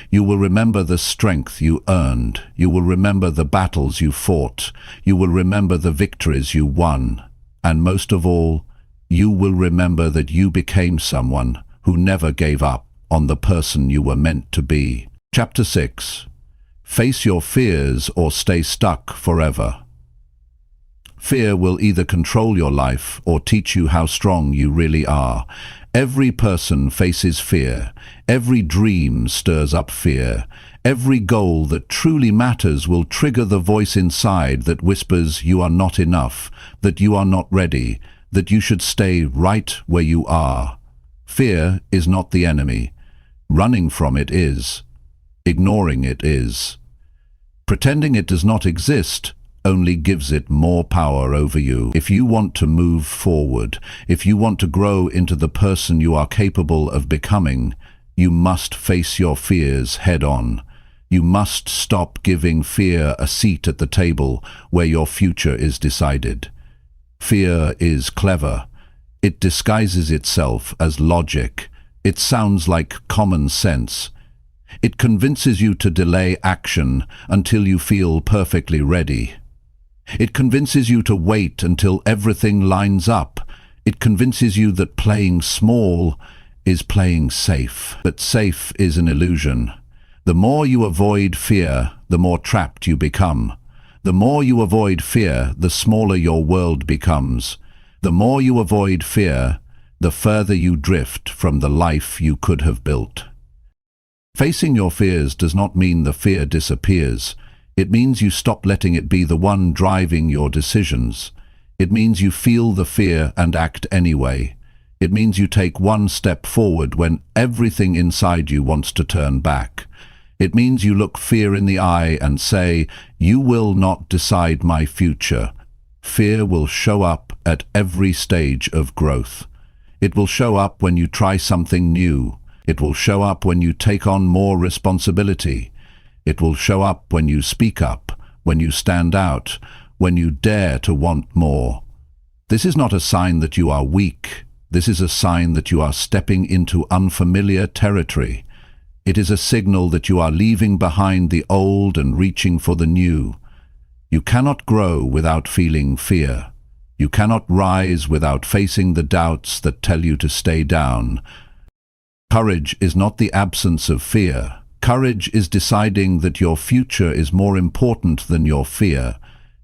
You will remember the strength you earned. You will remember the battles you fought. You will remember the victories you won. And most of all, you will remember that you became someone who never gave up on the person you were meant to be. Chapter 6. Face your fears or stay stuck forever. Fear will either control your life or teach you how strong you really are. Every person faces fear. Every dream stirs up fear. Every goal that truly matters will trigger the voice inside that whispers you are not enough, that you are not ready, that you should stay right where you are. Fear is not the enemy. Running from it is. Ignoring it is. Pretending it does not exist only gives it more power over you. If you want to move forward, if you want to grow into the person you are capable of becoming, you must face your fears head on. You must stop giving fear a seat at the table where your future is decided. Fear is clever. It disguises itself as logic. It sounds like common sense. It convinces you to delay action until you feel perfectly ready. It convinces you to wait until everything lines up. It convinces you that playing small is playing safe. But safe is an illusion. The more you avoid fear, the more trapped you become. The more you avoid fear, the smaller your world becomes. The more you avoid fear, the further you drift from the life you could have built. Facing your fears does not mean the fear disappears. It means you stop letting it be the one driving your decisions. It means you feel the fear and act anyway. It means you take one step forward when everything inside you wants to turn back. It means you look fear in the eye and say, "You will not decide my future." Fear will show up at every stage of growth. It will show up when you try something new. It will show up when you take on more responsibility. It will show up when you speak up, when you stand out, when you dare to want more. This is not a sign that you are weak. This is a sign that you are stepping into unfamiliar territory. It is a signal that you are leaving behind the old and reaching for the new. You cannot grow without feeling fear. You cannot rise without facing the doubts that tell you to stay down. Courage is not the absence of fear. Courage is deciding that your future is more important than your fear.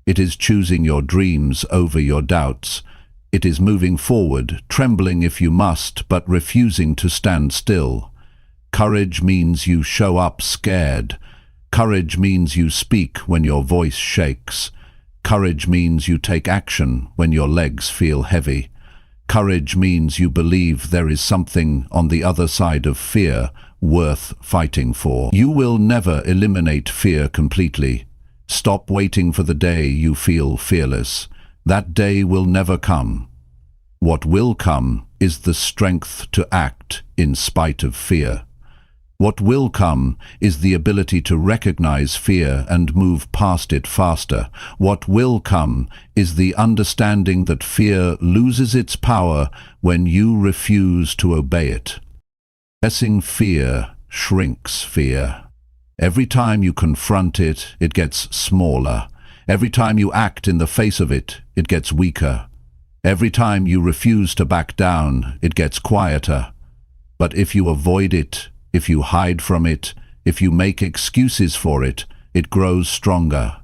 It is choosing your dreams over your doubts. It is moving forward, trembling if you must, but refusing to stand still. Courage means you show up scared. Courage means you speak when your voice shakes. Courage means you take action when your legs feel heavy. Courage means you believe there is something on the other side of fear worth fighting for. You will never eliminate fear completely. Stop waiting for the day you feel fearless. That day will never come. What will come is the strength to act in spite of fear. What will come is the ability to recognize fear and move past it faster. What will come is the understanding that fear loses its power when you refuse to obey it. Facing fear shrinks fear. Every time you confront it, it gets smaller. Every time you act in the face of it, it gets weaker. Every time you refuse to back down, it gets quieter. But if you avoid it, if you hide from it, if you make excuses for it, it grows stronger.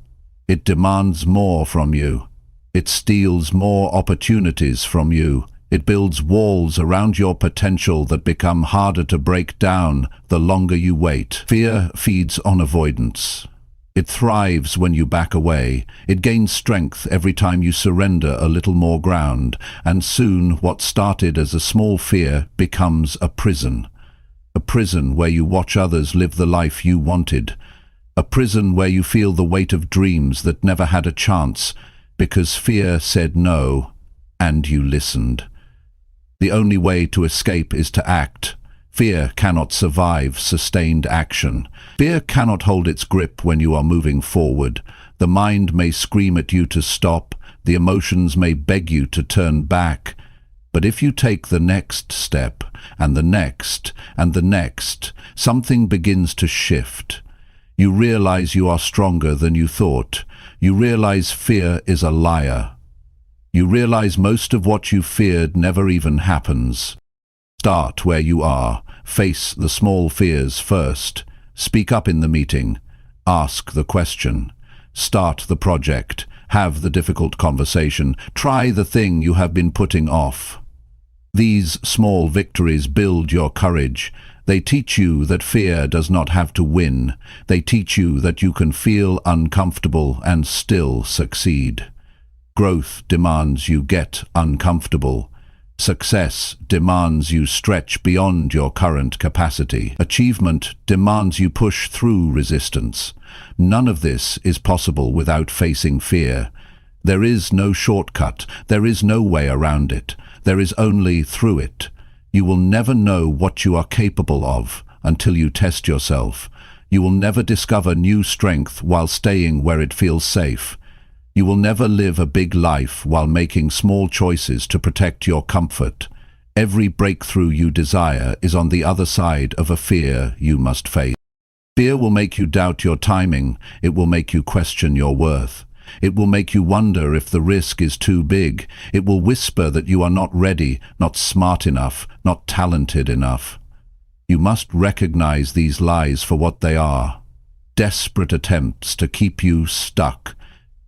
It demands more from you. It steals more opportunities from you. It builds walls around your potential that become harder to break down the longer you wait. Fear feeds on avoidance. It thrives when you back away. It gains strength every time you surrender a little more ground, and soon what started as a small fear becomes a prison. A prison where you watch others live the life you wanted. A prison where you feel the weight of dreams that never had a chance because fear said no and you listened. The only way to escape is to act. Fear cannot survive sustained action. Fear cannot hold its grip when you are moving forward. The mind may scream at you to stop. The emotions may beg you to turn back. But if you take the next step, and the next, and the next, something begins to shift. You realize you are stronger than you thought. You realize fear is a liar. You realize most of what you feared never even happens. Start where you are. Face the small fears first. Speak up in the meeting. Ask the question. Start the project. Have the difficult conversation. Try the thing you have been putting off. These small victories build your courage. They teach you that fear does not have to win. They teach you that you can feel uncomfortable and still succeed. Growth demands you get uncomfortable. Success demands you stretch beyond your current capacity. Achievement demands you push through resistance. None of this is possible without facing fear. There is no shortcut. There is no way around it. There is only through it. You will never know what you are capable of until you test yourself. You will never discover new strength while staying where it feels safe. You will never live a big life while making small choices to protect your comfort. Every breakthrough you desire is on the other side of a fear you must face. Fear will make you doubt your timing. It will make you question your worth. It will make you wonder if the risk is too big. It will whisper that you are not ready, not smart enough, not talented enough. You must recognize these lies for what they are. Desperate attempts to keep you stuck.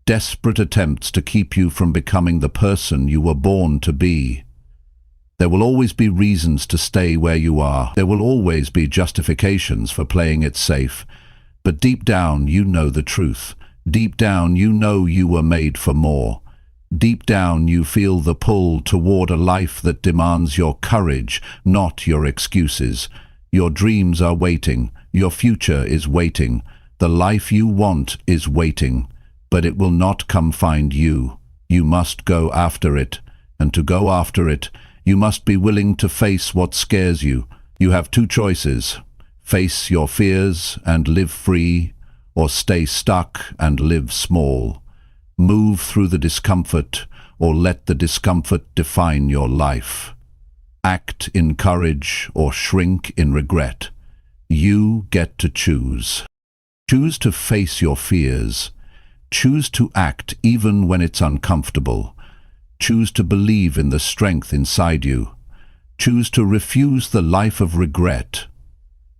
Desperate attempts to keep you from becoming the person you were born to be. There will always be reasons to stay where you are. There will always be justifications for playing it safe. But deep down, you know the truth. Deep down, you know you were made for more. Deep down, you feel the pull toward a life that demands your courage, not your excuses. Your dreams are waiting. Your future is waiting. The life you want is waiting. But it will not come find you. You must go after it. And to go after it, you must be willing to face what scares you. You have two choices. Face your fears and live free, or stay stuck and live small. Move through the discomfort, or let the discomfort define your life. Act in courage or shrink in regret. You get to choose. Choose to face your fears. Choose to act even when it's uncomfortable. Choose to believe in the strength inside you. Choose to refuse the life of regret.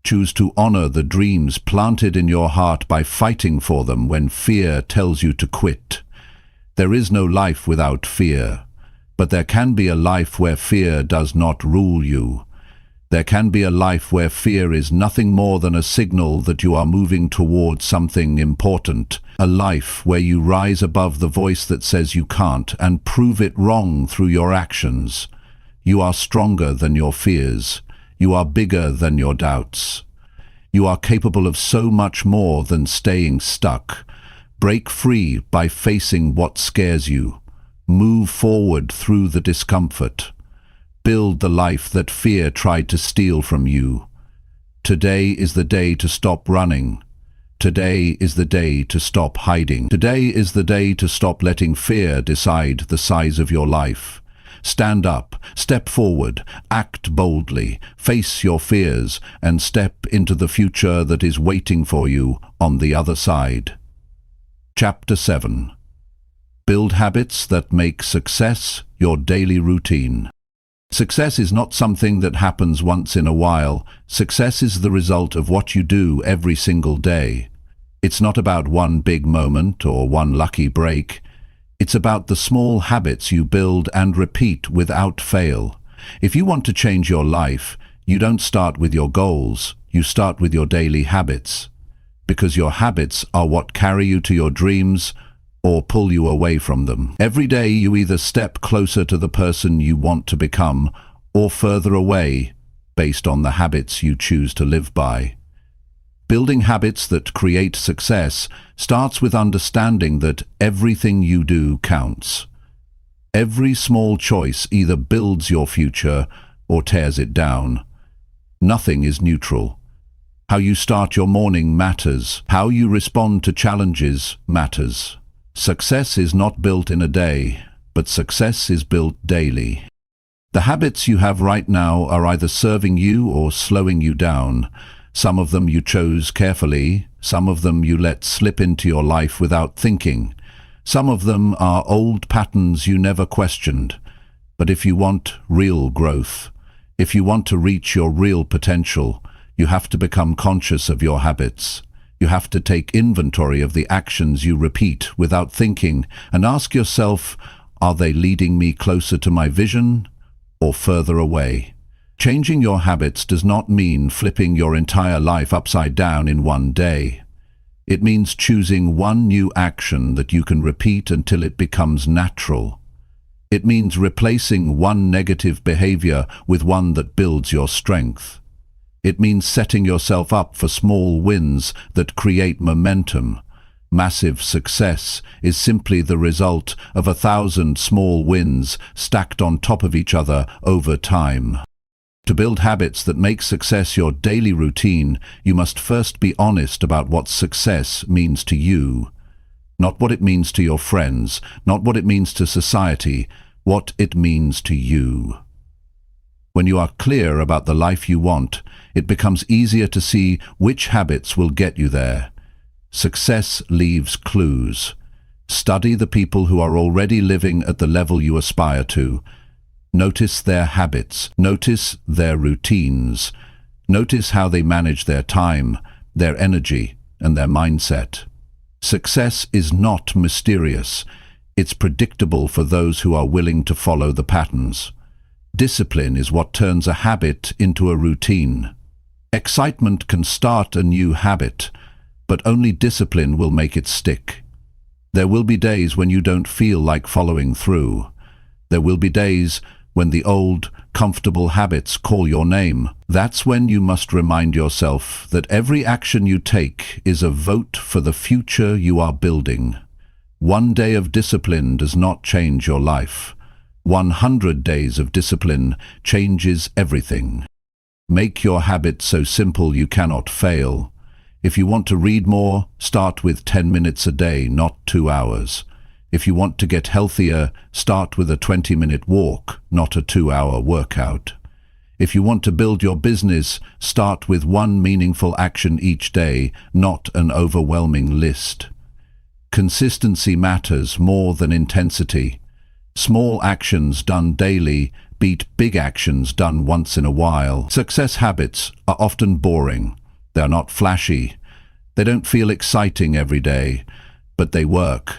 Choose to honor the dreams planted in your heart by fighting for them when fear tells you to quit. There is no life without fear, but there can be a life where fear does not rule you. There can be a life where fear is nothing more than a signal that you are moving towards something important. A life where you rise above the voice that says you can't and prove it wrong through your actions. You are stronger than your fears. You are bigger than your doubts. You are capable of so much more than staying stuck. Break free by facing what scares you. Move forward through the discomfort. Build the life that fear tried to steal from you. Today is the day to stop running. Today is the day to stop hiding. Today is the day to stop letting fear decide the size of your life. Stand up, step forward, act boldly, face your fears, and step into the future that is waiting for you on the other side. Chapter 7. Build habits that make success your daily routine. Success is not something that happens once in a while. Success is the result of what you do every single day. It's not about one big moment or one lucky break. It's about the small habits you build and repeat without fail. If you want to change your life, you don't start with your goals, you start with your daily habits. Because your habits are what carry you to your dreams or pull you away from them. Every day you either step closer to the person you want to become or further away based on the habits you choose to live by. Building habits that create success starts with understanding that everything you do counts. Every small choice either builds your future or tears it down. Nothing is neutral. How you start your morning matters. How you respond to challenges matters. Success is not built in a day, but success is built daily. The habits you have right now are either serving you or slowing you down. Some of them you chose carefully, some of them you let slip into your life without thinking. Some of them are old patterns you never questioned. But if you want real growth, if you want to reach your real potential, you have to become conscious of your habits. You have to take inventory of the actions you repeat without thinking and ask yourself, are they leading me closer to my vision or further away? Changing your habits does not mean flipping your entire life upside down in one day. It means choosing one new action that you can repeat until it becomes natural. It means replacing one negative behavior with one that builds your strength. It means setting yourself up for small wins that create momentum. Massive success is simply the result of 1,000 small wins stacked on top of each other over time. To build habits that make success your daily routine, you must first be honest about what success means to you. Not what it means to your friends, not what it means to society, what it means to you. When you are clear about the life you want, it becomes easier to see which habits will get you there. Success leaves clues. Study the people who are already living at the level you aspire to. Notice their habits, notice their routines, notice how they manage their time, their energy, and their mindset. Success is not mysterious. It's predictable for those who are willing to follow the patterns. Discipline is what turns a habit into a routine. Excitement can start a new habit, but only discipline will make it stick. There will be days when you don't feel like following through. There will be days when the old, comfortable habits call your name. That's when you must remind yourself that every action you take is a vote for the future you are building. One day of discipline does not change your life. 100 days of discipline changes everything. Make your habit so simple you cannot fail. If you want to read more, start with 10 minutes a day, not 2 hours. If you want to get healthier, start with a 20-minute walk, not a 2-hour workout. If you want to build your business, start with one meaningful action each day, not an overwhelming list. Consistency matters more than intensity. Small actions done daily beat big actions done once in a while. Success habits are often boring. They are not flashy. They don't feel exciting every day, but they work.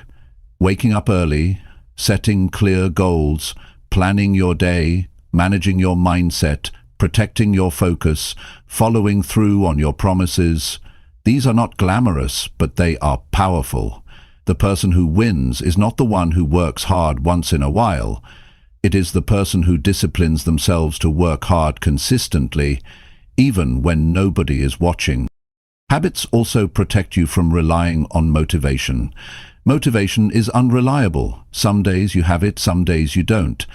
Waking up early, setting clear goals, planning your day, managing your mindset, protecting your focus, following through on your promises. These are not glamorous, but they are powerful. The person who wins is not the one who works hard once in a while. It is the person who disciplines themselves to work hard consistently, even when nobody is watching. Habits also protect you from relying on motivation. Motivation is unreliable. Some days you have it, some days you don't.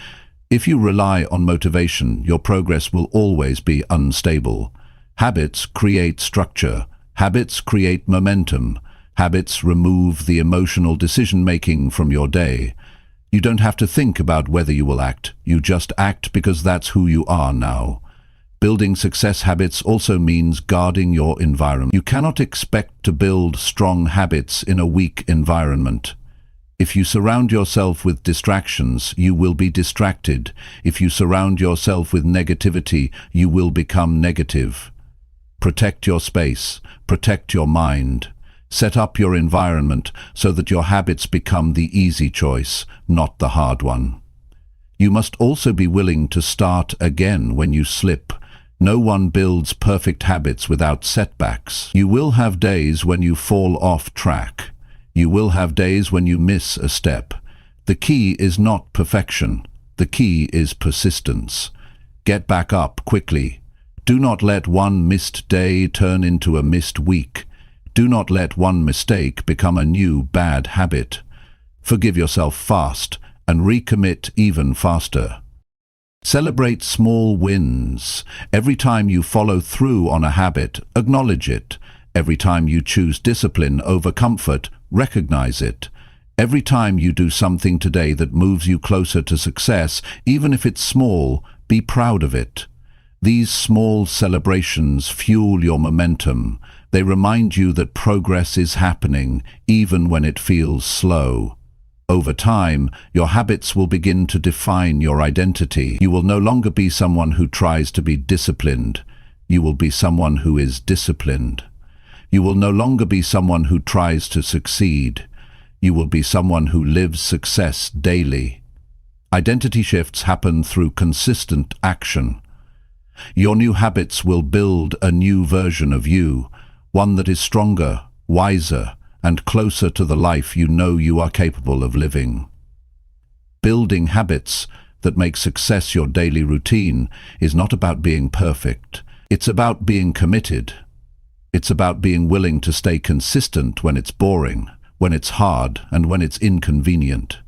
If you rely on motivation, your progress will always be unstable. Habits create structure. Habits create momentum. Habits remove the emotional decision-making from your day. You don't have to think about whether you will act. You just act because that's who you are now. Building success habits also means guarding your environment. You cannot expect to build strong habits in a weak environment. If you surround yourself with distractions, you will be distracted. If you surround yourself with negativity, you will become negative. Protect your space. Protect your mind. Set up your environment so that your habits become the easy choice, not the hard one. You must also be willing to start again when you slip. No one builds perfect habits without setbacks. You will have days when you fall off track. You will have days when you miss a step. The key is not perfection. The key is persistence. Get back up quickly. Do not let one missed day turn into a missed week. Do not let one mistake become a new bad habit. Forgive yourself fast and recommit even faster. Celebrate small wins. Every time you follow through on a habit, acknowledge it. Every time you choose discipline over comfort, recognize it. Every time you do something today that moves you closer to success, even if it's small, be proud of it. These small celebrations fuel your momentum. They remind you that progress is happening, even when it feels slow. Over time, your habits will begin to define your identity. You will no longer be someone who tries to be disciplined. You will be someone who is disciplined. You will no longer be someone who tries to succeed. You will be someone who lives success daily. Identity shifts happen through consistent action. Your new habits will build a new version of you, one that is stronger, wiser, and closer to the life you know you are capable of living. Building habits that make success your daily routine is not about being perfect. It's about being committed. It's about being willing to stay consistent when it's boring, when it's hard, and when it's inconvenient.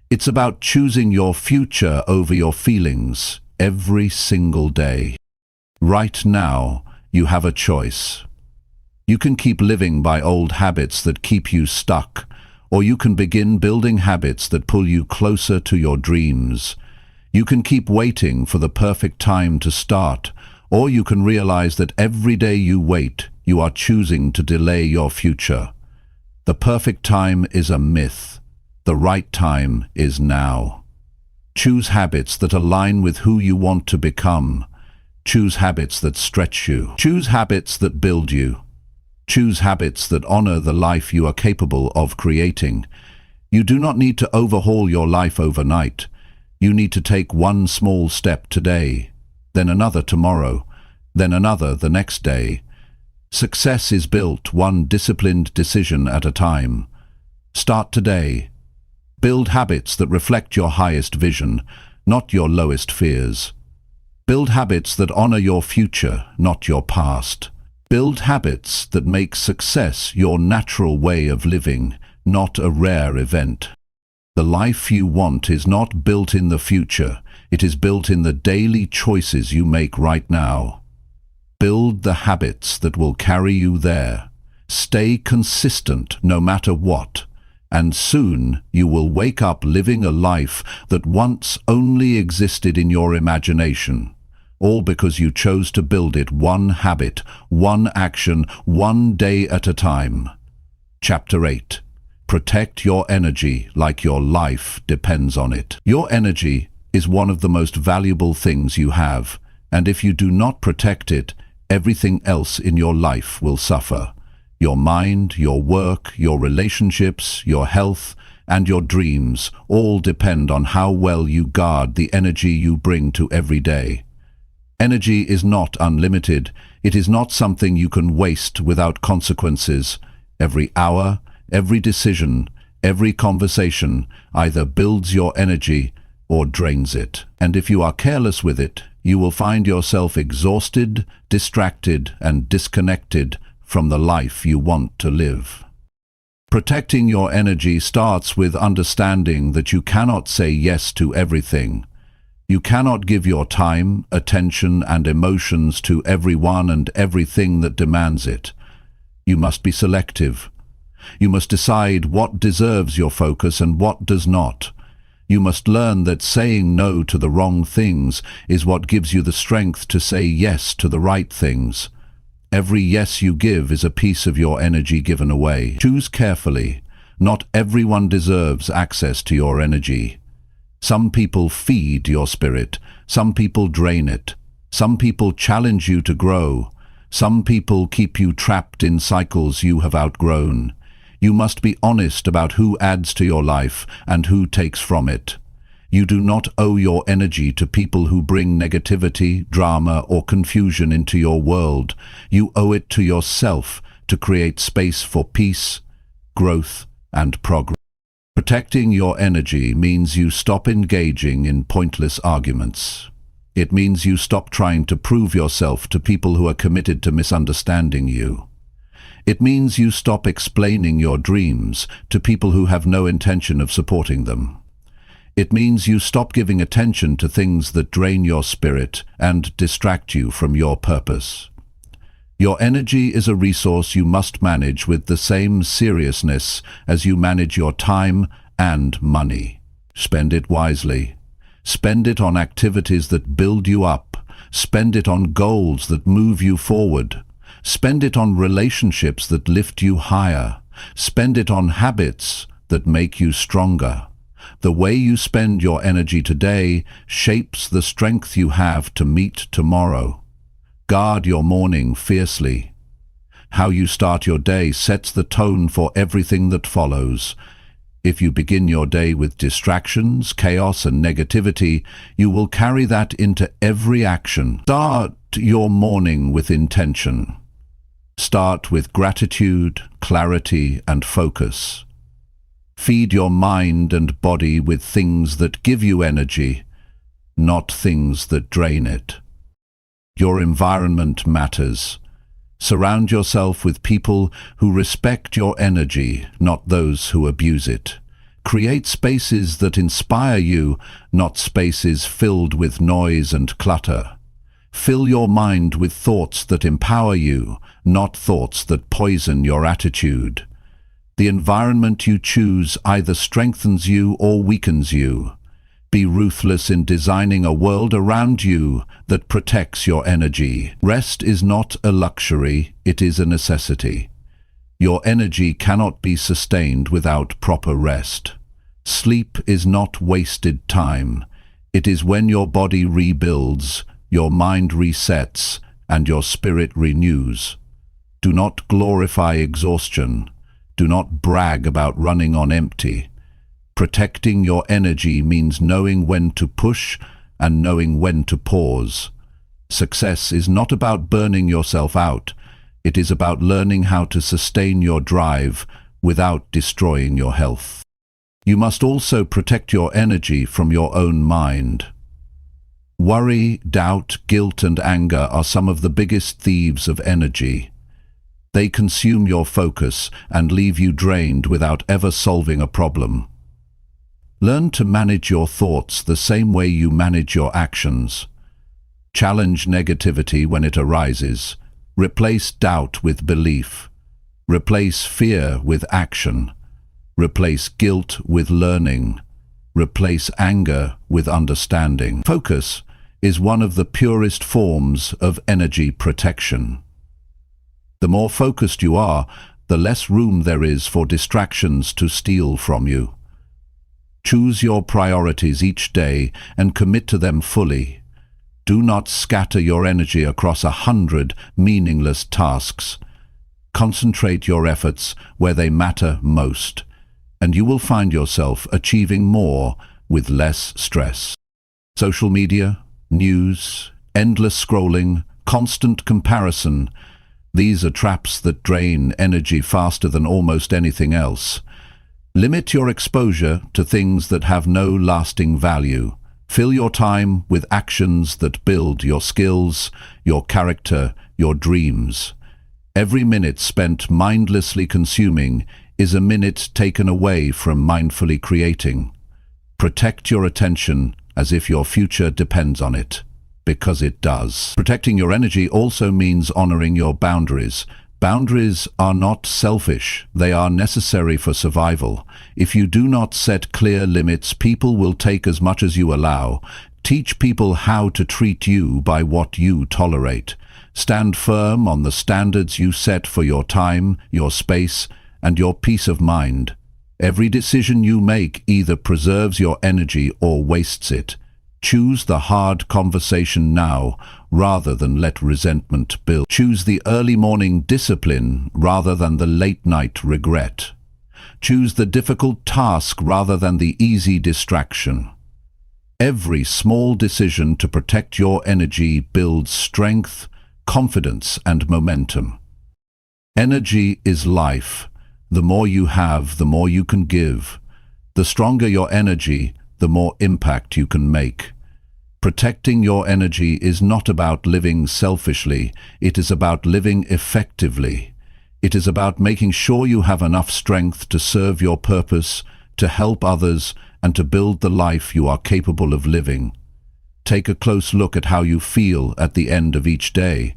It's about choosing your future over your feelings every single day. Right now, you have a choice. You can keep living by old habits that keep you stuck, or you can begin building habits that pull you closer to your dreams. You can keep waiting for the perfect time to start, or you can realize that every day you wait, you are choosing to delay your future. The perfect time is a myth. The right time is now. Choose habits that align with who you want to become. Choose habits that stretch you. Choose habits that build you. Choose habits that honor the life you are capable of creating. You do not need to overhaul your life overnight. You need to take one small step today, then another tomorrow, then another the next day. Success is built one disciplined decision at a time. Start today. Build habits that reflect your highest vision, not your lowest fears. Build habits that honor your future, not your past. Build habits that make success your natural way of living, not a rare event. The life you want is not built in the future, it is built in the daily choices you make right now. Build the habits that will carry you there. Stay consistent no matter what, and soon you will wake up living a life that once only existed in your imagination. All because you chose to build it one habit, one action, one day at a time. Chapter 8. Protect your energy like your life depends on it. Your energy is one of the most valuable things you have, and if you do not protect it, everything else in your life will suffer. Your mind, your work, your relationships, your health, and your dreams all depend on how well you guard the energy you bring to every day. Energy is not unlimited. It is not something you can waste without consequences. Every hour, every decision, every conversation either builds your energy or drains it. And if you are careless with it, you will find yourself exhausted, distracted, and disconnected from the life you want to live. Protecting your energy starts with understanding that you cannot say yes to everything. You cannot give your time, attention, and emotions to everyone and everything that demands it. You must be selective. You must decide what deserves your focus and what does not. You must learn that saying no to the wrong things is what gives you the strength to say yes to the right things. Every yes you give is a piece of your energy given away. Choose carefully. Not everyone deserves access to your energy. Some people feed your spirit. Some people drain it. Some people challenge you to grow. Some people keep you trapped in cycles you have outgrown. You must be honest about who adds to your life and who takes from it. You do not owe your energy to people who bring negativity, drama, or confusion into your world. You owe it to yourself to create space for peace, growth, and progress. Protecting your energy means you stop engaging in pointless arguments. It means you stop trying to prove yourself to people who are committed to misunderstanding you. It means you stop explaining your dreams to people who have no intention of supporting them. It means you stop giving attention to things that drain your spirit and distract you from your purpose. Your energy is a resource you must manage with the same seriousness as you manage your time and money. Spend it wisely. Spend it on activities that build you up. Spend it on goals that move you forward. Spend it on relationships that lift you higher. Spend it on habits that make you stronger. The way you spend your energy today shapes the strength you have to meet tomorrow. Guard your morning fiercely. How you start your day sets the tone for everything that follows. If you begin your day with distractions, chaos, and negativity, you will carry that into every action. Start your morning with intention. Start with gratitude, clarity, and focus. Feed your mind and body with things that give you energy, not things that drain it. Your environment matters. Surround yourself with people who respect your energy, not those who abuse it. Create spaces that inspire you, not spaces filled with noise and clutter. Fill your mind with thoughts that empower you, not thoughts that poison your attitude. The environment you choose either strengthens you or weakens you. Be ruthless in designing a world around you that protects your energy. Rest is not a luxury, it is a necessity. Your energy cannot be sustained without proper rest. Sleep is not wasted time. It is when your body rebuilds, your mind resets, and your spirit renews. Do not glorify exhaustion. Do not brag about running on empty. Protecting your energy means knowing when to push and knowing when to pause. Success is not about burning yourself out. It is about learning how to sustain your drive without destroying your health. You must also protect your energy from your own mind. Worry, doubt, guilt, and anger are some of the biggest thieves of energy. They consume your focus and leave you drained without ever solving a problem. Learn to manage your thoughts the same way you manage your actions. Challenge negativity when it arises. Replace doubt with belief. Replace fear with action. Replace guilt with learning. Replace anger with understanding. Focus is one of the purest forms of energy protection. The more focused you are, the less room there is for distractions to steal from you. Choose your priorities each day and commit to them fully. Do not scatter your energy across 100 meaningless tasks. Concentrate your efforts where they matter most, and you will find yourself achieving more with less stress. Social media, news, endless scrolling, constant comparison, these are traps that drain energy faster than almost anything else. Limit your exposure to things that have no lasting value. Fill your time with actions that build your skills, your character, your dreams. Every minute spent mindlessly consuming is a minute taken away from mindfully creating. Protect your attention as if your future depends on it, because it does. Protecting your energy also means honoring your boundaries. Boundaries are not selfish, they are necessary for survival. If you do not set clear limits, people will take as much as you allow. Teach people how to treat you by what you tolerate. Stand firm on the standards you set for your time, your space, and your peace of mind. Every decision you make either preserves your energy or wastes it. Choose the hard conversation now, rather than let resentment build. Choose the early morning discipline rather than the late night regret. Choose the difficult task rather than the easy distraction. Every small decision to protect your energy builds strength, confidence, and momentum. Energy is life. The more you have, the more you can give. The stronger your energy, the more impact you can make. Protecting your energy is not about living selfishly, it is about living effectively. It is about making sure you have enough strength to serve your purpose, to help others, and to build the life you are capable of living. Take a close look at how you feel at the end of each day.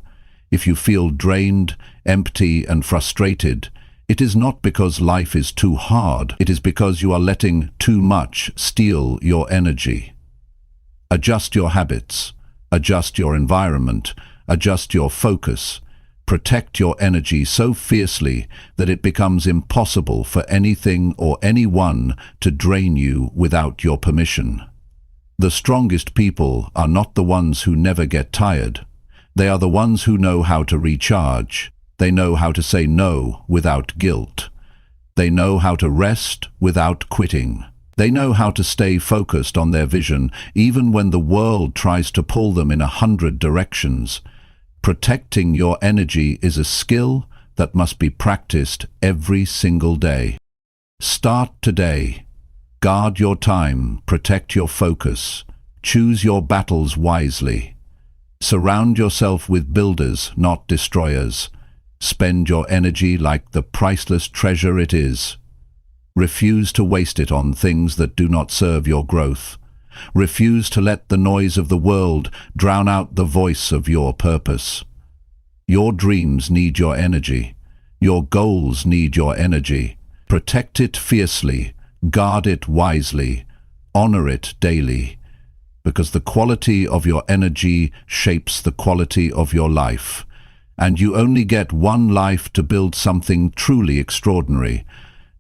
If you feel drained, empty, and frustrated, it is not because life is too hard, it is because you are letting too much steal your energy. Adjust your habits, adjust your environment, adjust your focus. Protect your energy so fiercely that it becomes impossible for anything or anyone to drain you without your permission. The strongest people are not the ones who never get tired. They are the ones who know how to recharge. They know how to say no without guilt. They know how to rest without quitting. They know how to stay focused on their vision even when the world tries to pull them in 100 directions. Protecting your energy is a skill that must be practiced every single day. Start today. Guard your time, protect your focus, choose your battles wisely. Surround yourself with builders, not destroyers. Spend your energy like the priceless treasure it is. Refuse to waste it on things that do not serve your growth. Refuse to let the noise of the world drown out the voice of your purpose. Your dreams need your energy. Your goals need your energy. Protect it fiercely, guard it wisely, honor it daily, because the quality of your energy shapes the quality of your life. And you only get one life to build something truly extraordinary.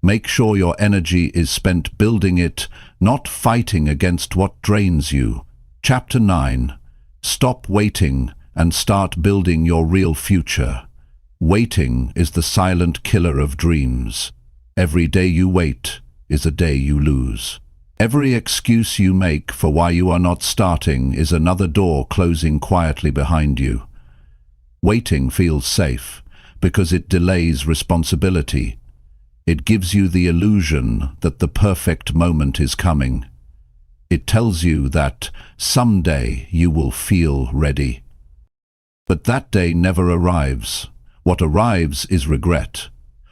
Make sure your energy is spent building it, not fighting against what drains you. Chapter 9. Stop waiting and start building your real future. Waiting is the silent killer of dreams. Every day you wait is a day you lose. Every excuse you make for why you are not starting is another door closing quietly behind you. Waiting feels safe because it delays responsibility. It gives you the illusion that the perfect moment is coming. It tells you that someday you will feel ready. But that day never arrives. What arrives is regret.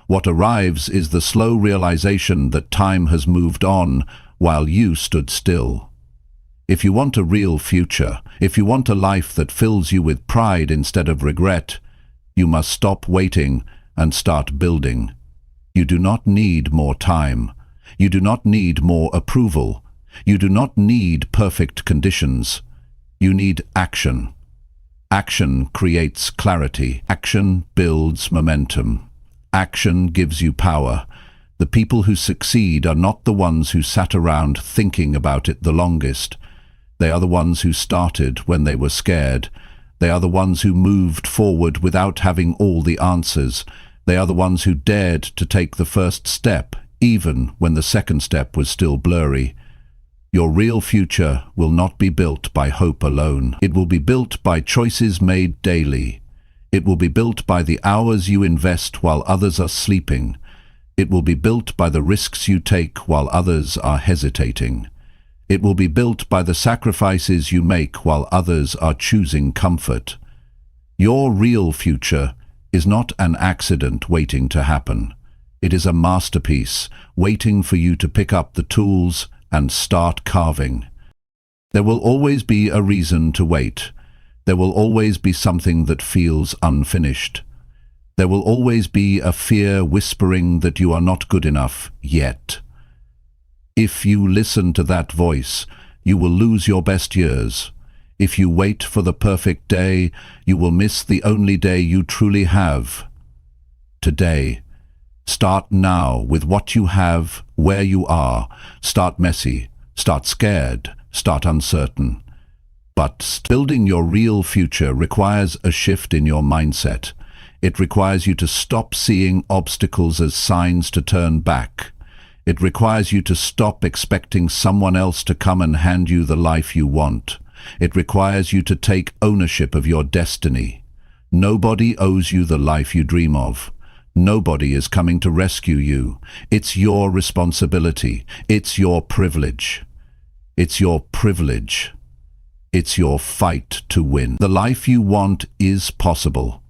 What arrives is the slow realization that time has moved on while you stood still. If you want a real future, if you want a life that fills you with pride instead of regret, you must stop waiting and start building. You do not need more time. You do not need more approval. You do not need perfect conditions. You need action. Action creates clarity. Action builds momentum. Action gives you power. The people who succeed are not the ones who sat around thinking about it the longest. They are the ones who started when they were scared. They are the ones who moved forward without having all the answers. They are the ones who dared to take the first step, even when the second step was still blurry. Your real future will not be built by hope alone. It will be built by choices made daily. It will be built by the hours you invest while others are sleeping. It will be built by the risks you take while others are hesitating. It will be built by the sacrifices you make while others are choosing comfort. Your real future is not an accident waiting to happen. It is a masterpiece waiting for you to pick up the tools and start carving. There will always be a reason to wait. There will always be something that feels unfinished. There will always be a fear whispering that you are not good enough yet. If you listen to that voice, you will lose your best years. If you wait for the perfect day, you will miss the only day you truly have. Today. Start now with what you have, where you are. Start messy, start scared, start uncertain. But building your real future requires a shift in your mindset. It requires you to stop seeing obstacles as signs to turn back. It requires you to stop expecting someone else to come and hand you the life you want. It requires you to take ownership of your destiny. Nobody owes you the life you dream of. Nobody is coming to rescue you. It's your responsibility. It's your privilege. It's your privilege. It's your fight to win. The life you want is possible.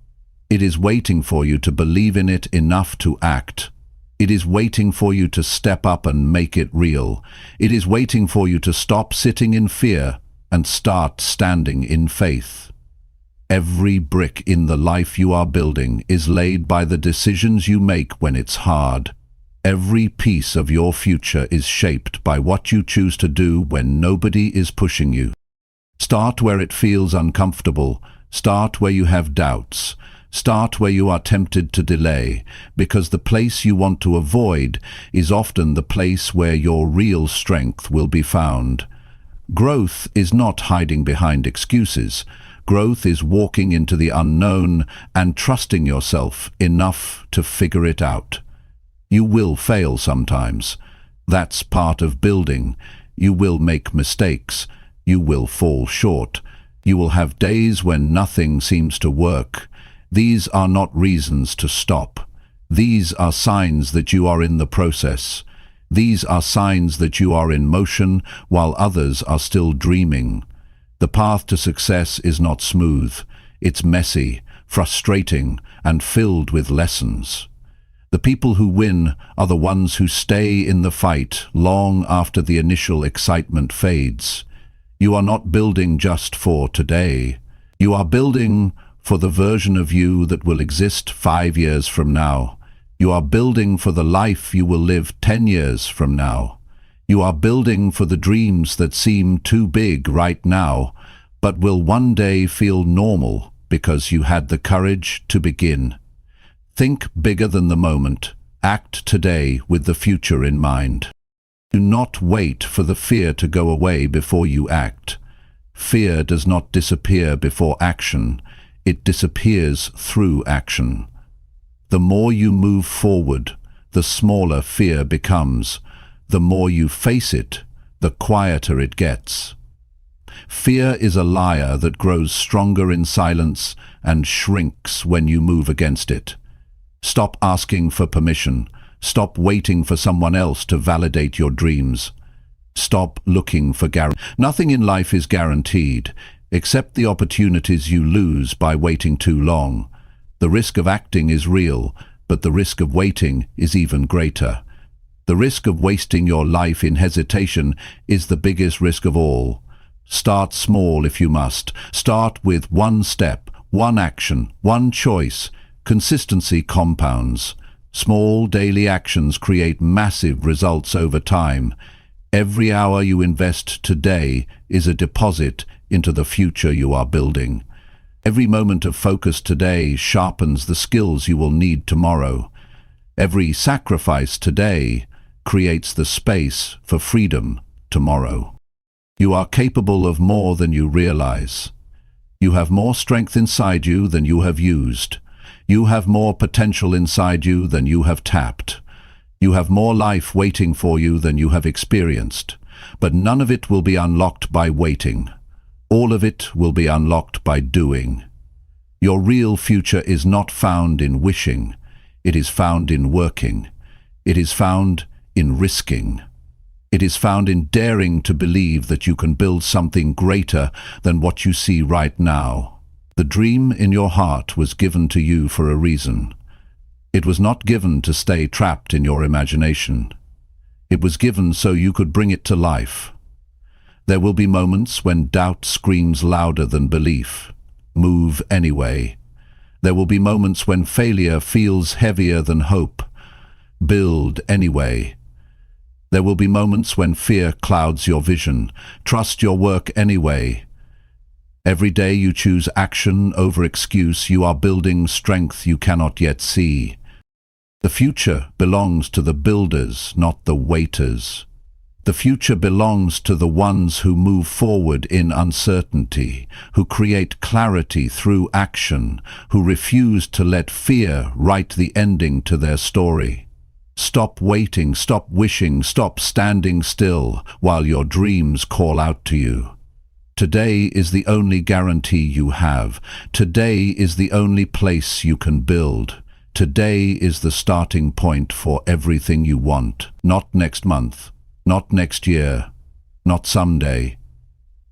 It is waiting for you to believe in it enough to act. It is waiting for you to step up and make it real. It is waiting for you to stop sitting in fear and start standing in faith. Every brick in the life you are building is laid by the decisions you make when it's hard. Every piece of your future is shaped by what you choose to do when nobody is pushing you. Start where it feels uncomfortable. Start where you have doubts. Start where you are tempted to delay, because the place you want to avoid is often the place where your real strength will be found. Growth is not hiding behind excuses. Growth is walking into the unknown and trusting yourself enough to figure it out. You will fail sometimes. That's part of building. You will make mistakes. You will fall short. You will have days when nothing seems to work. These are not reasons to stop. These are signs that you are in the process. These are signs that you are in motion while others are still dreaming. The path to success is not smooth. It's messy, frustrating, and filled with lessons. The people who win are the ones who stay in the fight long after the initial excitement fades. You are not building just for today. You are building for the version of you that will exist 5 years from now. You are building for the life you will live 10 years from now. You are building for the dreams that seem too big right now, but will one day feel normal because you had the courage to begin. Think bigger than the moment. Act today with the future in mind. Do not wait for the fear to go away before you act. Fear does not disappear before action. It disappears through action. The more you move forward, the smaller fear becomes. The more you face it, the quieter it gets. Fear is a liar that grows stronger in silence and shrinks when you move against it. Stop asking for permission. Stop waiting for someone else to validate your dreams. Stop looking for guarantees. Nothing in life is guaranteed, except the opportunities you lose by waiting too long. The risk of acting is real, but the risk of waiting is even greater. The risk of wasting your life in hesitation is the biggest risk of all. Start small if you must. Start with one step, one action, one choice. Consistency compounds. Small daily actions create massive results over time. Every hour you invest today is a deposit into the future you are building. Every moment of focus today sharpens the skills you will need tomorrow. Every sacrifice today creates the space for freedom tomorrow. You are capable of more than you realize. You have more strength inside you than you have used. You have more potential inside you than you have tapped. You have more life waiting for you than you have experienced. But none of it will be unlocked by waiting. All of it will be unlocked by doing. Your real future is not found in wishing. It is found in working. It is found in risking. It is found in daring to believe that you can build something greater than what you see right now. The dream in your heart was given to you for a reason. It was not given to stay trapped in your imagination. It was given so you could bring it to life. There will be moments when doubt screams louder than belief. Move anyway. There will be moments when failure feels heavier than hope. Build anyway. There will be moments when fear clouds your vision. Trust your work anyway. Every day you choose action over excuse, you are building strength you cannot yet see. The future belongs to the builders, not the waiters. The future belongs to the ones who move forward in uncertainty, who create clarity through action, who refuse to let fear write the ending to their story. Stop waiting, stop wishing, stop standing still while your dreams call out to you. Today is the only guarantee you have. Today is the only place you can build. Today is the starting point for everything you want. Not next month, not next year, not someday.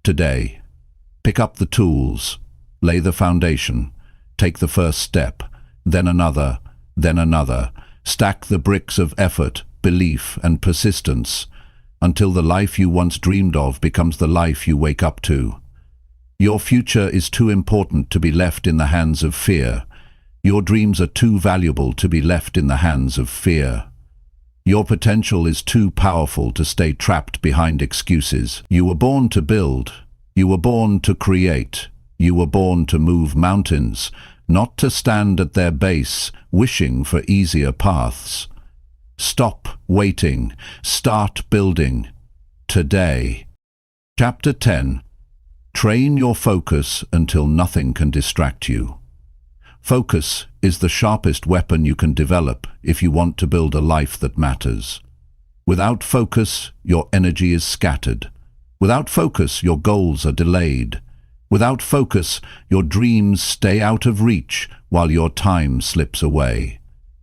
Today. Pick up the tools, lay the foundation, take the first step, then another, then another. Stack the bricks of effort, belief, and persistence until the life you once dreamed of becomes the life you wake up to. Your future is too important to be left in the hands of fear. Your dreams are too valuable to be left in the hands of fear. Your potential is too powerful to stay trapped behind excuses. You were born to build. You were born to create. You were born to move mountains, not to stand at their base, wishing for easier paths. Stop waiting. Start building. Today. Chapter 10. Train your focus until nothing can distract you. Focus is the sharpest weapon you can develop if you want to build a life that matters. Without focus, your energy is scattered. Without focus, your goals are delayed. Without focus, your dreams stay out of reach while your time slips away.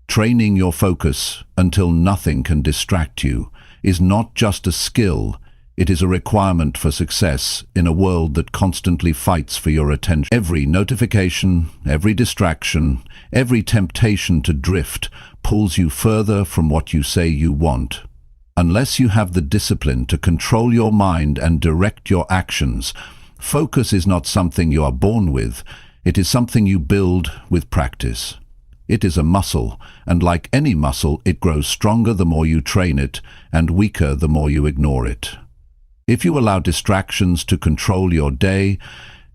Training your focus until nothing can distract you is not just a skill, it is a requirement for success in a world that constantly fights for your attention. Every notification, every distraction, every temptation to drift pulls you further from what you say you want. Unless you have the discipline to control your mind and direct your actions, focus is not something you are born with, it is something you build with practice. It is a muscle, and like any muscle, it grows stronger the more you train it, and weaker the more you ignore it. If you allow distractions to control your day,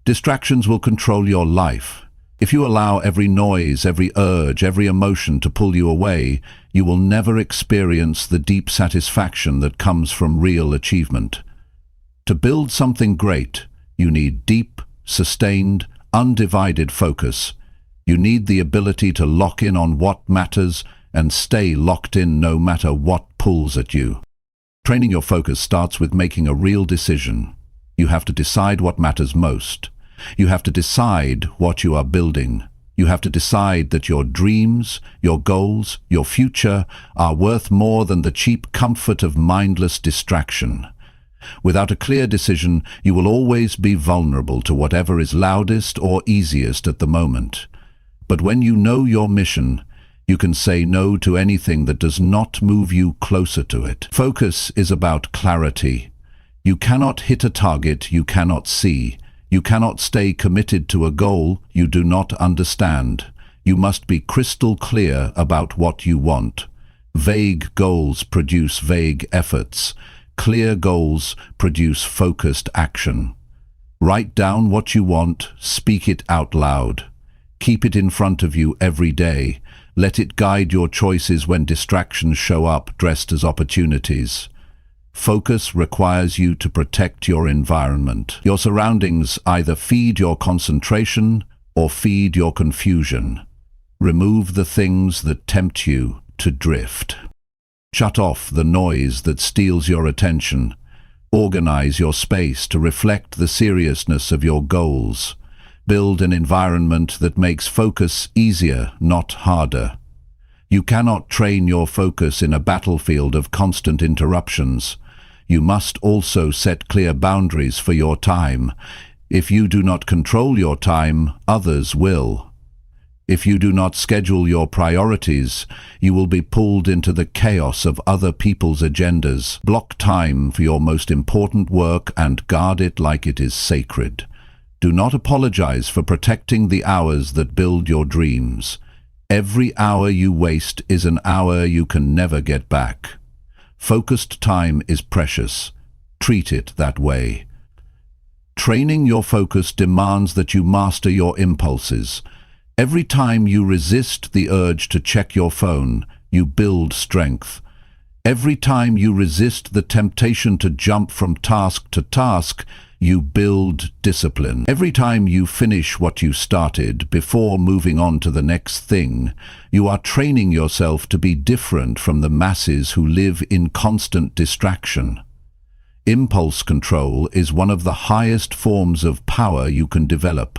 distractions will control your life. If you allow every noise, every urge, every emotion to pull you away, you will never experience the deep satisfaction that comes from real achievement. To build something great, you need deep, sustained, undivided focus. You need the ability to lock in on what matters and stay locked in no matter what pulls at you. Training your focus starts with making a real decision. You have to decide what matters most. You have to decide what you are building. You have to decide that your dreams, your goals, your future are worth more than the cheap comfort of mindless distraction. Without a clear decision, you will always be vulnerable to whatever is loudest or easiest at the moment. But when you know your mission, you can say no to anything that does not move you closer to it. Focus is about clarity. You cannot hit a target you cannot see. You cannot stay committed to a goal you do not understand. You must be crystal clear about what you want. Vague goals produce vague efforts. Clear goals produce focused action. Write down what you want, speak it out loud. Keep it in front of you every day. Let it guide your choices when distractions show up dressed as opportunities. Focus requires you to protect your environment. Your surroundings either feed your concentration or feed your confusion. Remove the things that tempt you to drift. Shut off the noise that steals your attention. Organize your space to reflect the seriousness of your goals. Build an environment that makes focus easier, not harder. You cannot train your focus in a battlefield of constant interruptions. You must also set clear boundaries for your time. If you do not control your time, others will. If you do not schedule your priorities, you will be pulled into the chaos of other people's agendas. Block time for your most important work and guard it like it is sacred. Do not apologize for protecting the hours that build your dreams. Every hour you waste is an hour you can never get back. Focused time is precious. Treat it that way. Training your focus demands that you master your impulses. Every time you resist the urge to check your phone, you build strength. Every time you resist the temptation to jump from task to task, you build discipline. Every time you finish what you started before moving on to the next thing, you are training yourself to be different from the masses who live in constant distraction. Impulse control is one of the highest forms of power you can develop.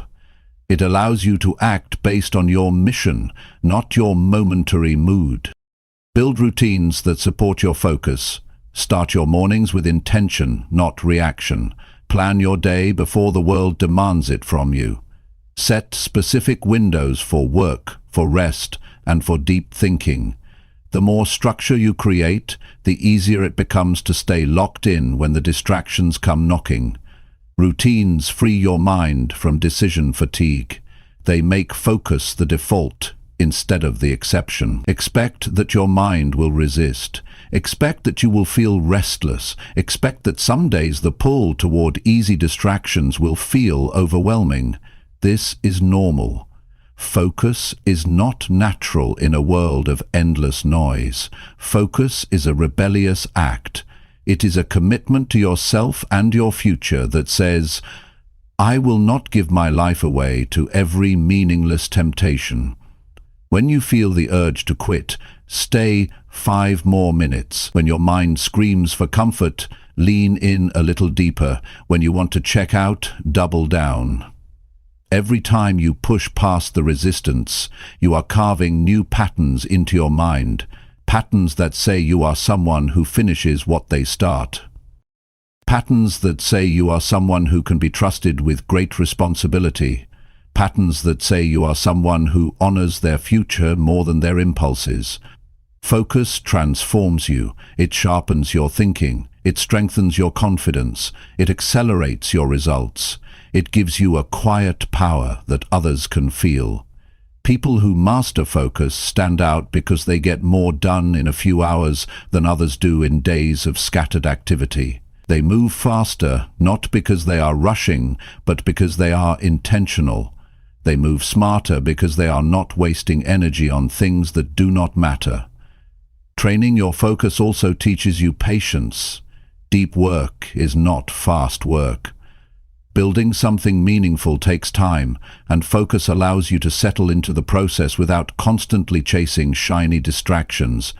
It allows you to act based on your mission, not your momentary mood. Build routines that support your focus. Start your mornings with intention, not reaction. Plan your day before the world demands it from you. Set specific windows for work, for rest, and for deep thinking. The more structure you create, the easier it becomes to stay locked in when the distractions come knocking. Routines free your mind from decision fatigue. They make focus the default instead of the exception. Expect that your mind will resist. Expect that you will feel restless. Expect that some days the pull toward easy distractions will feel overwhelming. This is normal. Focus is not natural in a world of endless noise. Focus is a rebellious act. It is a commitment to yourself and your future that says, I will not give my life away to every meaningless temptation. When you feel the urge to quit, stay 5 more minutes. When your mind screams for comfort, lean in a little deeper. When you want to check out, double down. Every time you push past the resistance, you are carving new patterns into your mind. Patterns that say you are someone who finishes what they start. Patterns that say you are someone who can be trusted with great responsibility. Patterns that say you are someone who honors their future more than their impulses. Focus transforms you. It sharpens your thinking. It strengthens your confidence. It accelerates your results. It gives you a quiet power that others can feel. People who master focus stand out because they get more done in a few hours than others do in days of scattered activity. They move faster, not because they are rushing, but because they are intentional. They move smarter because they are not wasting energy on things that do not matter. Training your focus also teaches you patience. Deep work is not fast work. Building something meaningful takes time, and focus allows you to settle into the process without constantly chasing shiny distractions.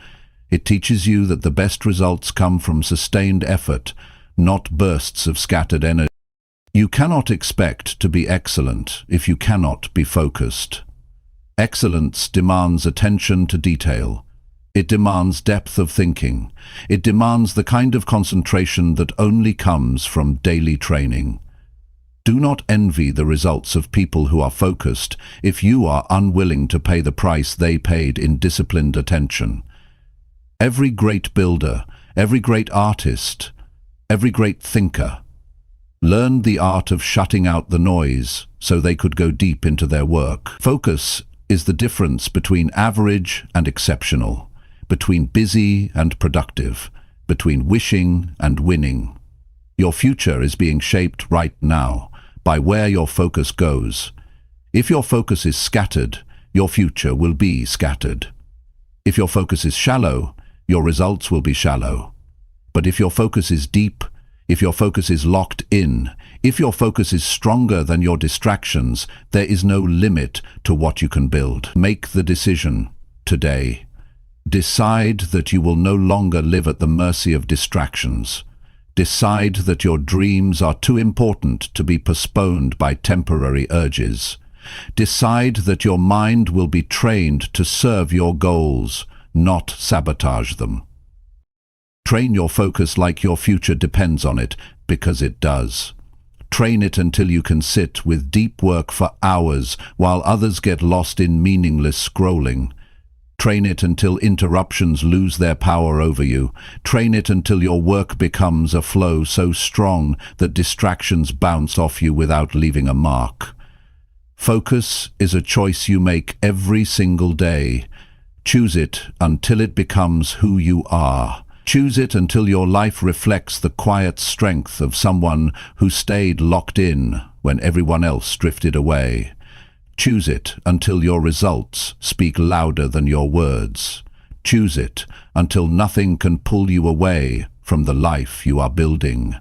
It teaches you that the best results come from sustained effort, not bursts of scattered energy. You cannot expect to be excellent if you cannot be focused. Excellence demands attention to detail. It demands depth of thinking. It demands the kind of concentration that only comes from daily training. Do not envy the results of people who are focused if you are unwilling to pay the price they paid in disciplined attention. Every great builder, every great artist, every great thinker learned the art of shutting out the noise so they could go deep into their work. Focus is the difference between average and exceptional, between busy and productive, between wishing and winning. Your future is being shaped right now by where your focus goes. If your focus is scattered, your future will be scattered. If your focus is shallow, your results will be shallow. But if your focus is deep, if your focus is locked in, if your focus is stronger than your distractions, there is no limit to what you can build. Make the decision today. Decide that you will no longer live at the mercy of distractions. Decide that your dreams are too important to be postponed by temporary urges. Decide that your mind will be trained to serve your goals, not sabotage them. Train your focus like your future depends on it, because it does. Train it until you can sit with deep work for hours while others get lost in meaningless scrolling. Train it until interruptions lose their power over you. Train it until your work becomes a flow so strong that distractions bounce off you without leaving a mark. Focus is a choice you make every single day. Choose it until it becomes who you are. Choose it until your life reflects the quiet strength of someone who stayed locked in when everyone else drifted away. Choose it until your results speak louder than your words. Choose it until nothing can pull you away from the life you are building.